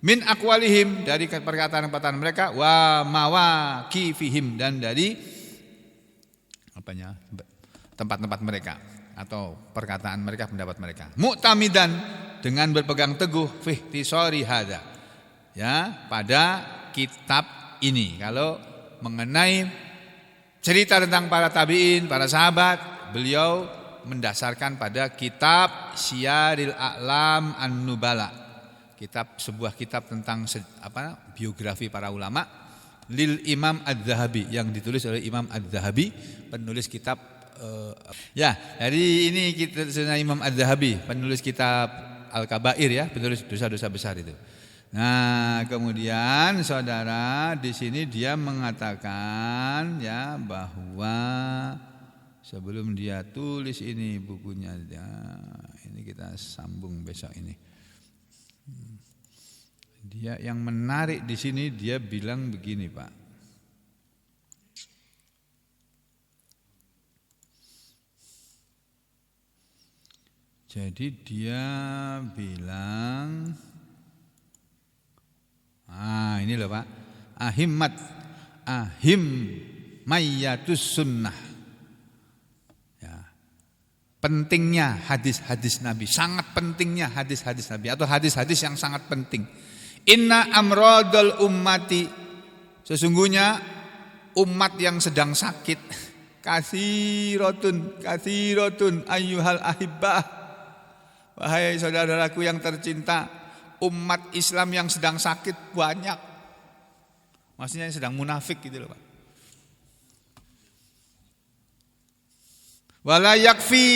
min aqwalihim, dari perkataan-perkataan mereka, wa mawaqifihim, dan dari tempat-tempat mereka atau perkataan mereka, pendapat mereka. Mu'tamidan, dengan berpegang teguh, fi ihtisari hadza, ya, pada kitab ini. Kalau mengenai cerita tentang para tabi'in, para sahabat, beliau mendasarkan pada kitab Syiaril A'lam An-Nubala, sebuah kitab tentang biografi para ulama, lil Imam Adz-Dzahabi, yang ditulis oleh Imam Adz-Dzahabi, penulis kitab Ya, jadi ini kita Imam Az-Zahabi, penulis kitab Al-Kabair ya, penulis dosa-dosa besar itu. Nah, kemudian saudara di sini dia mengatakan ya bahwa sebelum dia tulis ini bukunya, ya, ini kita sambung besok ini. Dia yang menarik di sini dia bilang begini, Pak. Jadi dia bilang, ini loh Pak, ahim mayyatus sunnah. Ya. Pentingnya hadis-hadis Nabi, sangat pentingnya hadis-hadis Nabi atau hadis-hadis yang sangat penting. Inna amradul ummati, sesungguhnya umat yang sedang sakit, kathiratun ayyuhal ahibbah. Wahai saudaraku yang tercinta, umat Islam yang sedang sakit banyak. Maksudnya yang sedang munafik gitu loh Pak. Wala yakfi,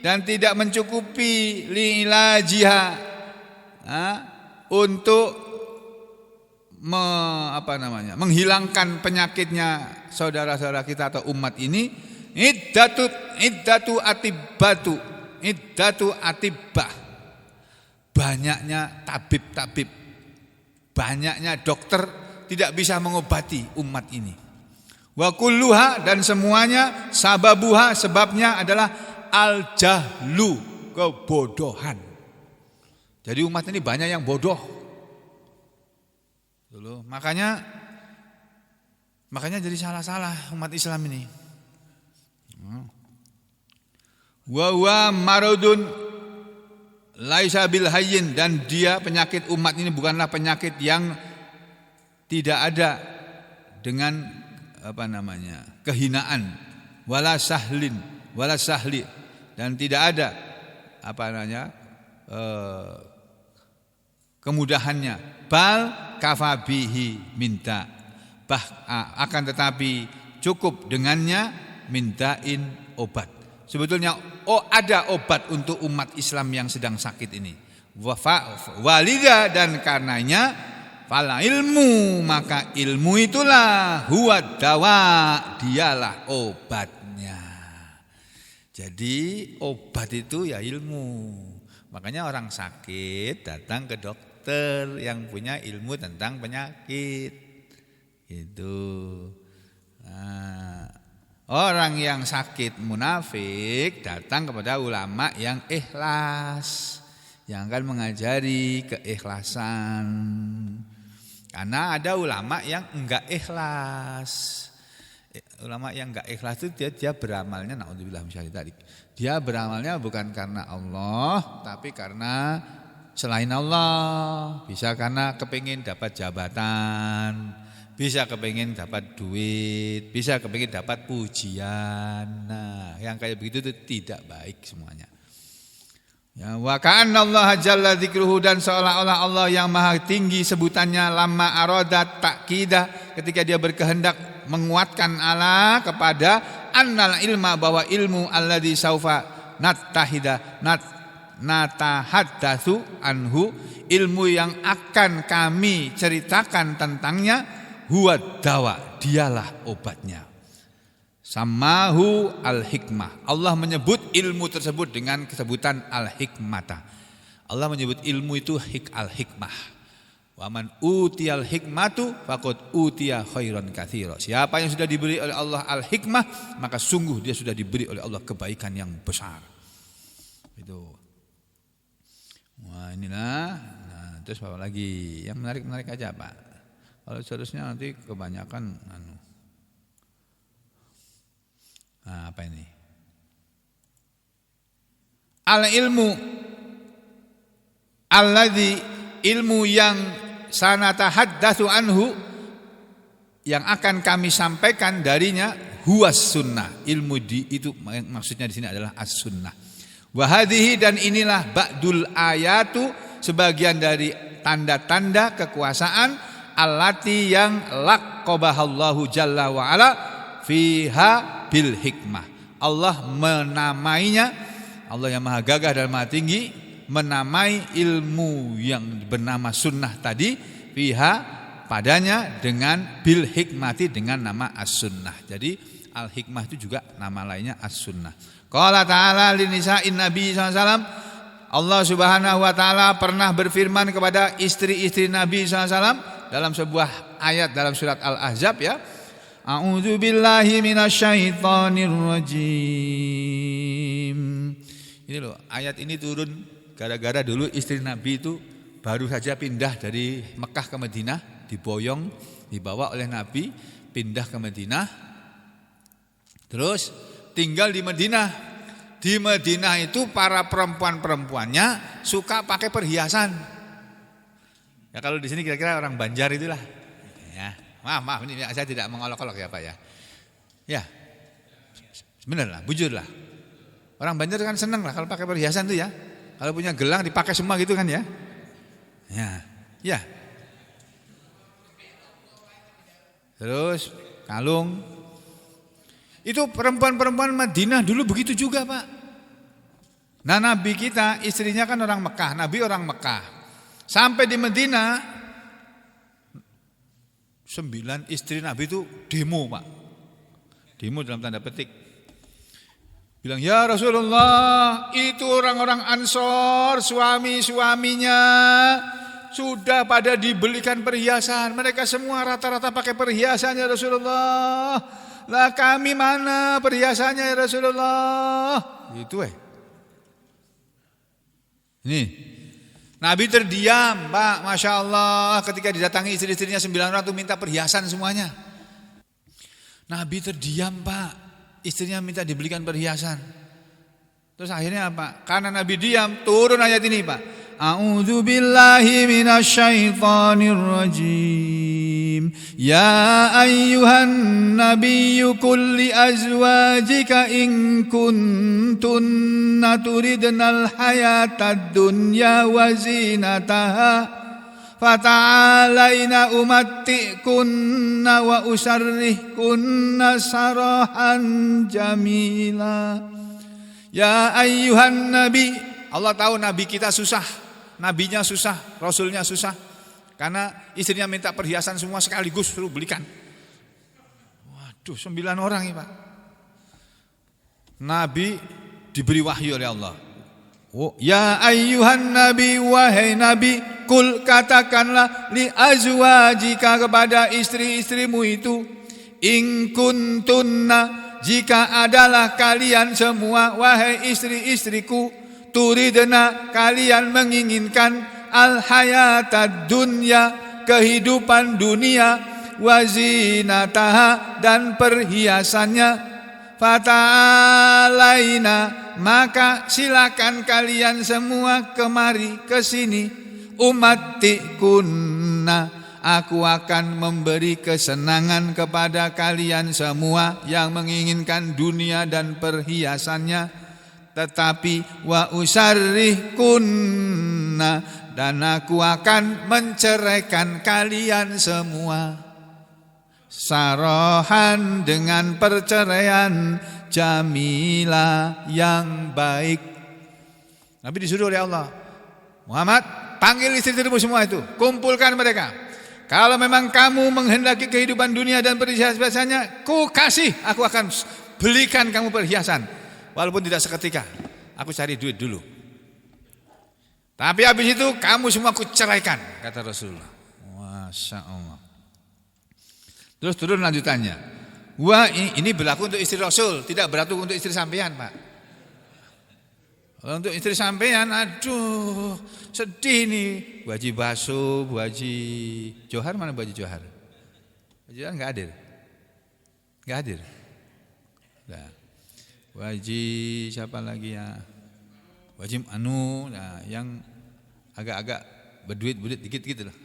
dan tidak mencukupi li'ilajiha, untuk menghilangkan penyakitnya saudara-saudara kita atau umat ini. Iddatu atibah, banyaknya tabib-tabib, banyaknya dokter tidak bisa mengobati umat ini. Wa kulluha, dan semuanya, sababuha, sebabnya adalah al-jahlu, kebodohan. Jadi umat ini banyak yang bodoh. Dulu, makanya jadi salah-salah umat Islam ini. Wa huwa maradun laisa bil hayyin, dan dia penyakit umat ini bukanlah penyakit yang tidak ada dengan kehinaan, wala sahli, dan tidak ada kemudahannya. Bal kafabihi minta, akan tetapi cukup dengannya mintain obat. Sebetulnya ada obat untuk umat Islam yang sedang sakit ini. Walida, dan karenanya fala ilmu, maka ilmu itulah huwa dawa, dialah obatnya. Jadi obat itu ya ilmu. Makanya orang sakit datang ke dokter yang punya ilmu tentang penyakit. Itu. Orang yang sakit munafik datang kepada ulama yang ikhlas, yang akan mengajari keikhlasan. Karena ada ulama yang enggak ikhlas. Ulama yang enggak ikhlas itu dia beramalnya, naudzubillah misalnya tadi. Dia beramalnya bukan karena Allah, tapi karena selain Allah. Bisa karena kepingin dapat jabatan, bisa kepingin dapat duit, bisa kepingin dapat pujian. Nah, yang kayak begitu itu tidak baik semuanya. Ya, wa ka'annallaha jalla dzikruhu, dan seolah-olah Allah yang maha tinggi sebutannya, lama aradat ta'kidah, ketika dia berkehendak menguatkan ala kepada annal ilma, bahwa ilmu alladzi saufa natahaddatsu anhu, ilmu yang akan kami ceritakan tentangnya, huwa dawa, dialah obatnya. Samahu al-hikmah, Allah menyebut ilmu tersebut dengan kesebutan al-hikmata. Allah menyebut ilmu itu al-hikmah. Wa man utiyal hikmatu faqad utiya khairan katsira. Siapa yang sudah diberi oleh Allah al-hikmah, maka sungguh dia sudah diberi oleh Allah kebaikan yang besar. Itu. Wah, inilah. Nah, terus apa lagi? Yang menarik-menarik aja, Pak. Kalau seterusnya nanti kebanyakan apa ini? Al-ilmu alladzi, ilmu yang sanatahaddatsu anhu, yang akan kami sampaikan darinya, huwas sunnah. Ilmu itu maksudnya di sini adalah as-sunnah. Wa hadhihi, dan inilah ba'dul ayatu, sebagian dari tanda-tanda kekuasaan, allati yang laqabahallahu jalla wa ala fiha bil hikmah. Allah menamainya, Allah yang maha gagah dan maha tinggi menamai ilmu yang bernama sunnah tadi fiha padanya dengan bil hikmati dengan nama as-sunnah. Jadi al-hikmah itu juga nama lainnya as-sunnah. Qala ta'ala li nisa'in Nabi SAW, Allah Subhanahu wa taala pernah berfirman kepada istri-istri Nabi SAW dalam sebuah ayat dalam surat Al-Ahzab ya. A'udzu billahi minasyaitonir rajim. Ini loh, ayat ini turun gara-gara dulu istri Nabi itu baru saja pindah dari Mekah ke Madinah, diboyong, dibawa oleh Nabi pindah ke Madinah. Terus tinggal di Madinah. Di Madinah itu para perempuan-perempuannya suka pakai perhiasan. Ya kalau di sini kira-kira orang Banjar itulah. Ya, maaf ini saya tidak mengolok-olok ya Pak ya. Ya, benar lah, bujur lah. Orang Banjar kan senang lah kalau pakai perhiasan tuh ya. Kalau punya gelang dipakai semua gitu kan ya. Ya. Terus kalung. Itu perempuan-perempuan Madinah dulu begitu juga Pak. Nah Nabi kita istrinya kan orang Mekah, Nabi orang Mekah. Sampai di Madinah 9 istri Nabi itu demo Pak. Demo dalam tanda petik. Bilang ya Rasulullah, itu orang-orang Ansor suami-suaminya sudah pada dibelikan perhiasan. Mereka semua rata-rata pakai perhiasan ya Rasulullah. Lah kami mana perhiasannya ya Rasulullah? Itu Nih, Nabi terdiam Pak, Masya Allah. Ketika didatangi istri-istrinya 9 orang itu minta perhiasan semuanya. Nabi terdiam Pak, istrinya minta dibelikan perhiasan. Terus akhirnya apa? Karena Nabi diam, turun ayat ini Pak. A'udzu billahi minasyaitonir rajim. Ya ayyuhan nabiyyu qul li azwajika in kuntunna turidnal hayatad dunya wa zinataha fata'alaina umatti'kunna wa usarrihkunna sarahan jamila. Ya ayyuhan nabi, Allah tahu nabi kita susah, nabinya susah, rasulnya susah. Karena istrinya minta perhiasan semua sekaligus suruh belikan. Waduh, 9 orang ya Pak. Nabi diberi wahyu oleh Allah. Oh, ya ayyuhan nabi, wahai nabi, kul katakanlah li azwajika kepada istri-istrimu itu, in kuntunna, jika adalah kalian semua wahai istri-istriku, turidna, kalian menginginkan al hayatad dunya, kehidupan dunia, wazinataha, dan perhiasannya, fata'alaina, maka silakan kalian semua kemari ke sini, umattikunna, aku akan memberi kesenangan kepada kalian semua yang menginginkan dunia dan perhiasannya. Tetapi wa usarrihkunna, dan aku akan menceraikan kalian semua sarahan, dengan perceraian jamila, yang baik. Nabi disuruh oleh Allah, Muhammad, panggil istri-istrimu semua itu, kumpulkan mereka. Kalau memang kamu menghendaki kehidupan dunia dan perhiasannya, ku kasih, aku akan belikan kamu perhiasan. Walaupun tidak seketika, aku cari duit dulu. Tapi habis itu kamu semua aku ceraikan, kata Rasulullah. Masya Allah. Terus turun lanjutannya. Wah, ini berlaku untuk istri Rasul, tidak berlaku untuk istri sampean Pak. Kalau untuk istri sampean, aduh, sedih nih. Bu Haji Baso, Bu Haji Johar, mana Bu Haji Johar? Bu Haji Johar nggak hadir, nggak hadir. Nah, Bu Haji siapa lagi ya? Bu Haji Anu, nah, yang agak-agak berduit dikit gitu loh.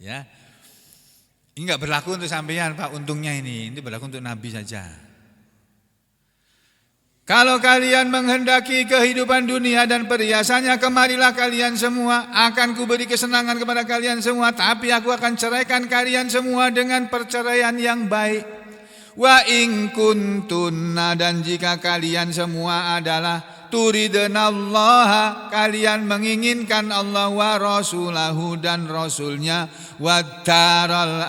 Ya, ini nggak berlaku untuk sampean Pak. Untungnya ini berlaku untuk Nabi saja. Kalau kalian menghendaki kehidupan dunia dan perhiasannya, kemarilah kalian semua, akan kuberi kesenangan kepada kalian semua, tapi aku akan ceraikan kalian semua dengan perceraian yang baik. Wa in kuntunna, dan jika kalian semua adalah turidunallaha, kalian menginginkan Allah, wa rasulahu, dan rasulnya, wa daral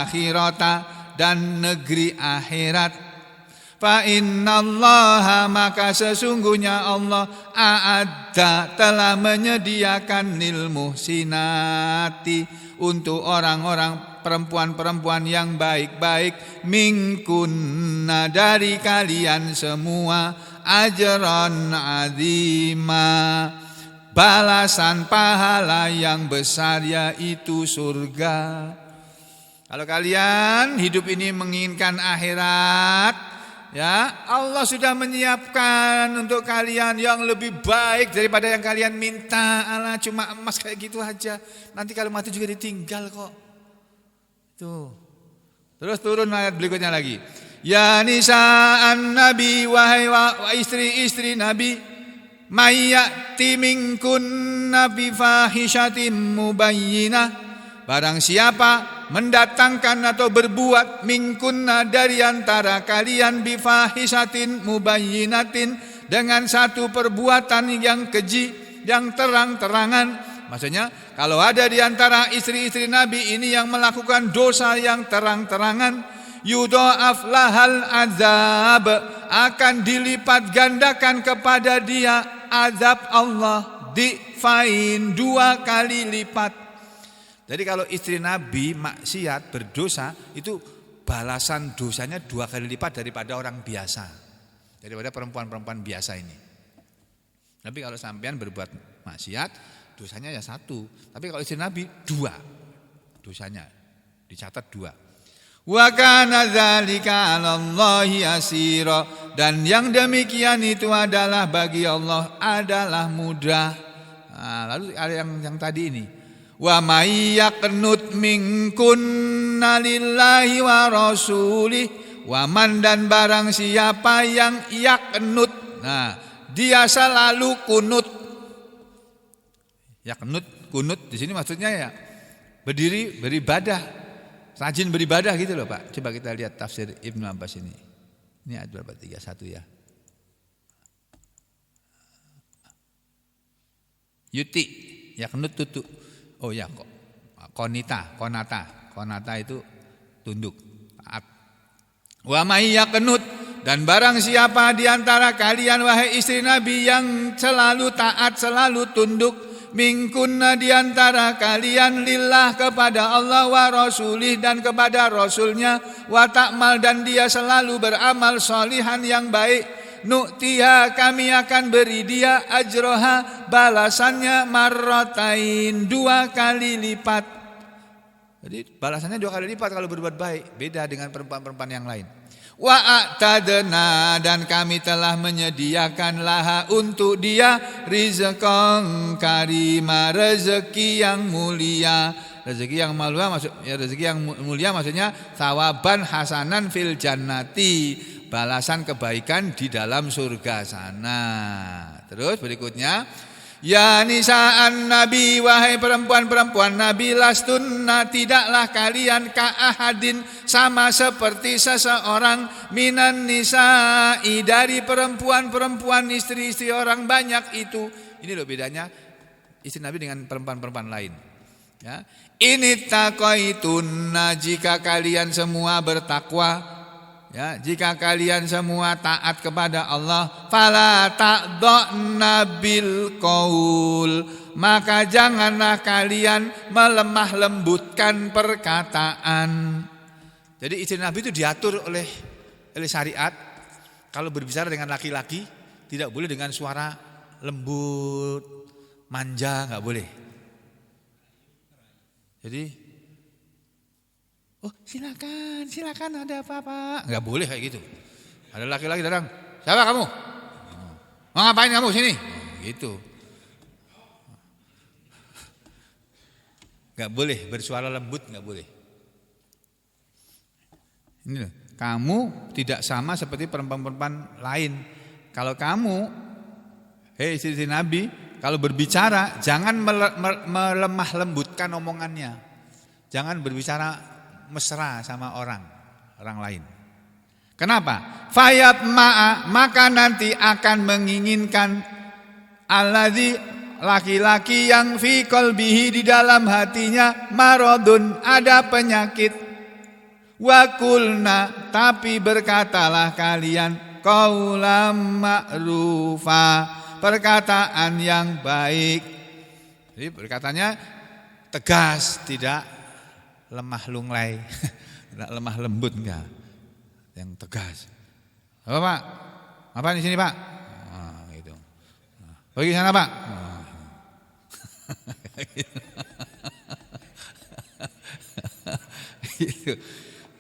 akhirata, dan negeri akhirat. Fa innallaha, maka sesungguhnya Allah, a'adda, telah menyediakan lil muhsinati, untuk orang-orang perempuan-perempuan yang baik-baik, minkunna, dari kalian semua, ajran azima, balasan pahala yang besar, yaitu surga. Kalau kalian hidup ini menginginkan akhirat, ya, Allah sudah menyiapkan untuk kalian yang lebih baik daripada yang kalian minta. Alah, cuma emas kayak gitu aja, nanti kalau mati juga ditinggal kok. Tuh. Terus turun ayat berikutnya lagi. Ya nisa'an nabi, wahai istri-istri nabi, mayyati minkun nabi fahishatim mubayyinah, barang siapa mendatangkan atau berbuat minkunna, dari antara kalian, bifahishatin mubayyinatin, dengan satu perbuatan yang keji, yang terang-terangan. Maksudnya kalau ada di antara istri-istri Nabi ini yang melakukan dosa yang terang-terangan, yudha'af lahal azab, akan dilipat gandakan kepada dia azab Allah, difain, 2 kali lipat. Jadi kalau istri Nabi maksiat, berdosa, itu balasan dosanya 2 kali lipat daripada orang biasa, daripada perempuan-perempuan biasa ini. Tapi kalau sampean berbuat maksiat, dosanya ya 1, tapi kalau istri Nabi 2 dosanya, dicatat 2. Wa kana dzalika 'alallahi yasira, dan yang demikian itu adalah bagi Allah adalah mudah. Nah, lalu ada yang tadi ini, wa may yaqnut minkunna lillahi wa rasulih, wa man, dan barang siapa yang yaqnut, nah dia selalu kunut. Ya, kunut di sini maksudnya ya berdiri beribadah, rajin beribadah gitu loh Pak. Coba kita lihat tafsir Ibnu Abbas ini. Ini ayat berapa? 31 ya. Yuti, ya kunut tutu. Oh ya, konata itu tunduk, taat. Wa may yaqnut, dan barang siapa di antara kalian wahai istri Nabi yang selalu taat, selalu tunduk, minkunna, di antara kalian, lillah, kepada Allah, wa rasulih, dan kepada rasulnya, wa ta'mal, dan dia selalu beramal solihan yang baik, nu'tiha, kami akan beri dia ajroha, balasannya, marratain, 2 kali lipat. Jadi balasannya 2 kali lipat kalau berbuat baik, beda dengan perempuan-perempuan yang lain. Wa a'tadna, dan kami telah menyediakan laha, untuk dia, rizqan karima, rezeki yang mulia. Rezeki yang mulia maksudnya thawaban hasanan fil jannati, balasan kebaikan di dalam surga sana. Terus berikutnya, ya nisa'an nabi, wahai perempuan-perempuan Nabi, lastunna, tidaklah kalian, ka'ahadin, sama seperti seseorang, minan nisa'i, dari perempuan-perempuan, istri-istri orang banyak itu. Ini loh bedanya istri Nabi dengan perempuan-perempuan lain. Ya. Ini taqaitunna, jika kalian semua bertakwa, ya, jika kalian semua taat kepada Allah, fala ta'dha'na bil qaul, maka janganlah kalian melemah lembutkan perkataan. Jadi istri Nabi itu diatur oleh syariat, kalau berbicara dengan laki-laki tidak boleh dengan suara lembut, manja, enggak boleh. Jadi, oh silakan ada apa-apa, nggak boleh kayak gitu. Ada laki-laki datang, siapa kamu? Mau ngapain kamu sini? Gitu. Nggak boleh bersuara lembut, nggak boleh. Ini loh, kamu tidak sama seperti perempuan-perempuan lain. Kalau kamu, hei istri Nabi, kalau berbicara jangan melemah lembutkan omongannya, jangan berbicara mesra sama orang lain. Kenapa? Fayat ma'a, maka nanti akan menginginkan alladzi, laki-laki yang fi qalbihi, di dalam hatinya, maradun, ada penyakit. Wa qulna, tapi berkatalah kalian, qaulam ma'rufa, perkataan yang baik. Jadi berkatanya tegas, tidak lemah lunglai, tidak lemah lembut, enggak, yang tegas. Apa Pak? Apa di sini Pak? Gitu. Pergi sana Pak. Gitu.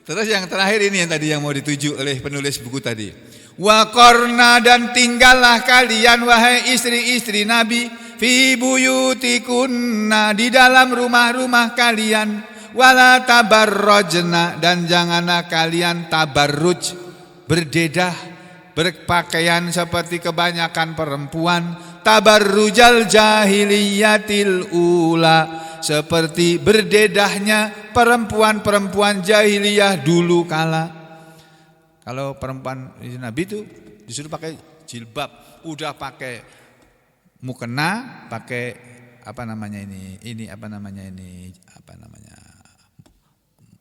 Terus yang terakhir ini yang tadi yang mau dituju oleh penulis buku tadi. Wa qarna, dan tinggallah kalian wahai istri-istri Nabi, fi buyutikunna, di dalam rumah-rumah kalian, wala tabarrajna, dan janganlah kalian tabarruj, berdedah, berpakaian seperti kebanyakan perempuan, tabarrujal jahiliyatil ula, seperti berdedahnya perempuan-perempuan jahiliyah dulu kala. Kalau perempuan Nabi itu disuruh pakai jilbab, udah pakai mukena, pakai apa namanya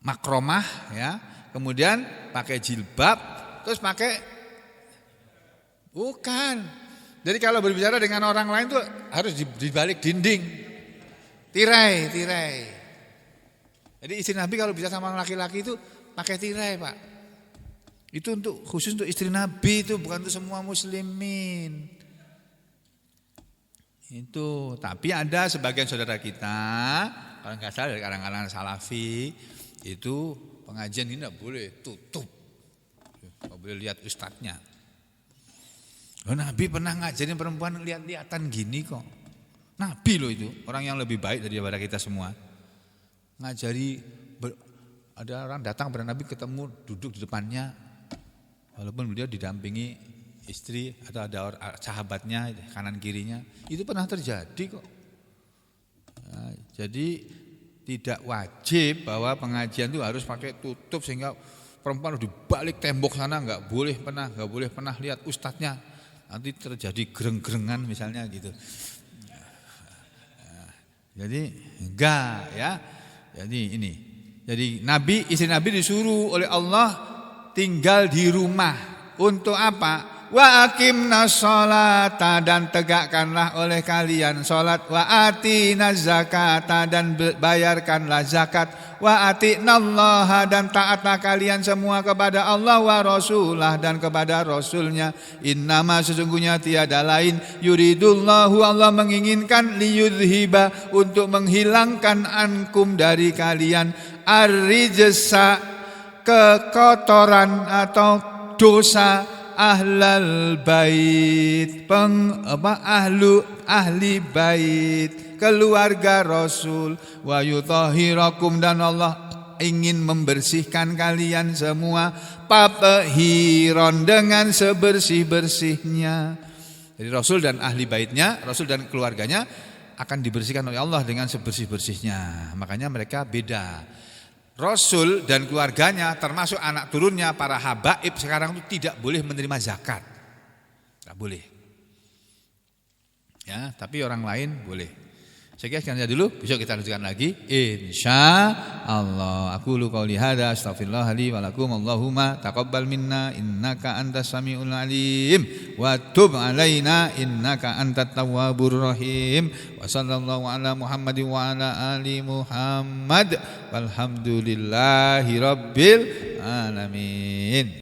makromah ya, kemudian pakai jilbab, terus pakai bukan. Jadi kalau berbicara dengan orang lain tuh harus di balik dinding, tirai. Jadi istri Nabi kalau bicara sama laki-laki itu pakai tirai Pak. Itu khusus untuk istri Nabi, itu bukan untuk semua muslimin. Itu, tapi ada sebagian saudara kita, kalau nggak salah dari kalangan salafi, itu pengajian ini nggak boleh tutup, nggak boleh lihat ustadznya. Loh, Nabi pernah ngajarin perempuan lihat-lihatan gini kok. Nabi loh itu, orang yang lebih baik daripada kita semua. Ngajari, ada orang datang pada Nabi, ketemu duduk di depannya, walaupun beliau didampingi istri atau ada sahabatnya kanan kirinya, itu pernah terjadi kok. Nah, jadi tidak wajib bahwa pengajian itu harus pakai tutup sehingga perempuan di balik tembok sana nggak boleh pernah lihat ustadznya, nanti terjadi gereng-gerengan misalnya gitu. Jadi enggak ya. Jadi ini. Jadi istri Nabi disuruh oleh Allah tinggal di rumah. Untuk apa? Wa aqimnas sholata, dan tegakkanlah oleh kalian salat, wa atinaz zakata, dan bayarkanlah zakat, wa atinallaha, dan taatlah kalian semua kepada Allah, wa rasulah, dan kepada rasulnya. Innama, sesungguhnya tiada lain, yuridullahu, Allah menginginkan, liyudhiba, untuk menghilangkan ankum, dari kalian, ar-rijsa, kekotoran atau dosa, ahlal bait, ahli bait, keluarga Rasul, wa yutahhirakum, dan Allah ingin membersihkan kalian semua, tatheeron, dengan sebersih-bersihnya. Jadi Rasul dan ahli baitnya, Rasul dan keluarganya akan dibersihkan oleh Allah dengan sebersih-bersihnya. Makanya mereka beda. Rasul dan keluarganya termasuk anak turunnya para habaib sekarang itu tidak boleh menerima zakat. Tidak boleh. Ya, tapi orang lain boleh. Saya kira sekian saja dulu, besok kita lanjutkan lagi insyaallah. Aqulu qouli hadza astaghfirullah li wa lakum, Allahumma taqabbal minna innaka antas samiul alim wa tub alaina innaka antat tawwabur rahim. Wa sallallahu ala Muhammadin wa ala ali Muhammad walhamdulillahi rabbil alamin.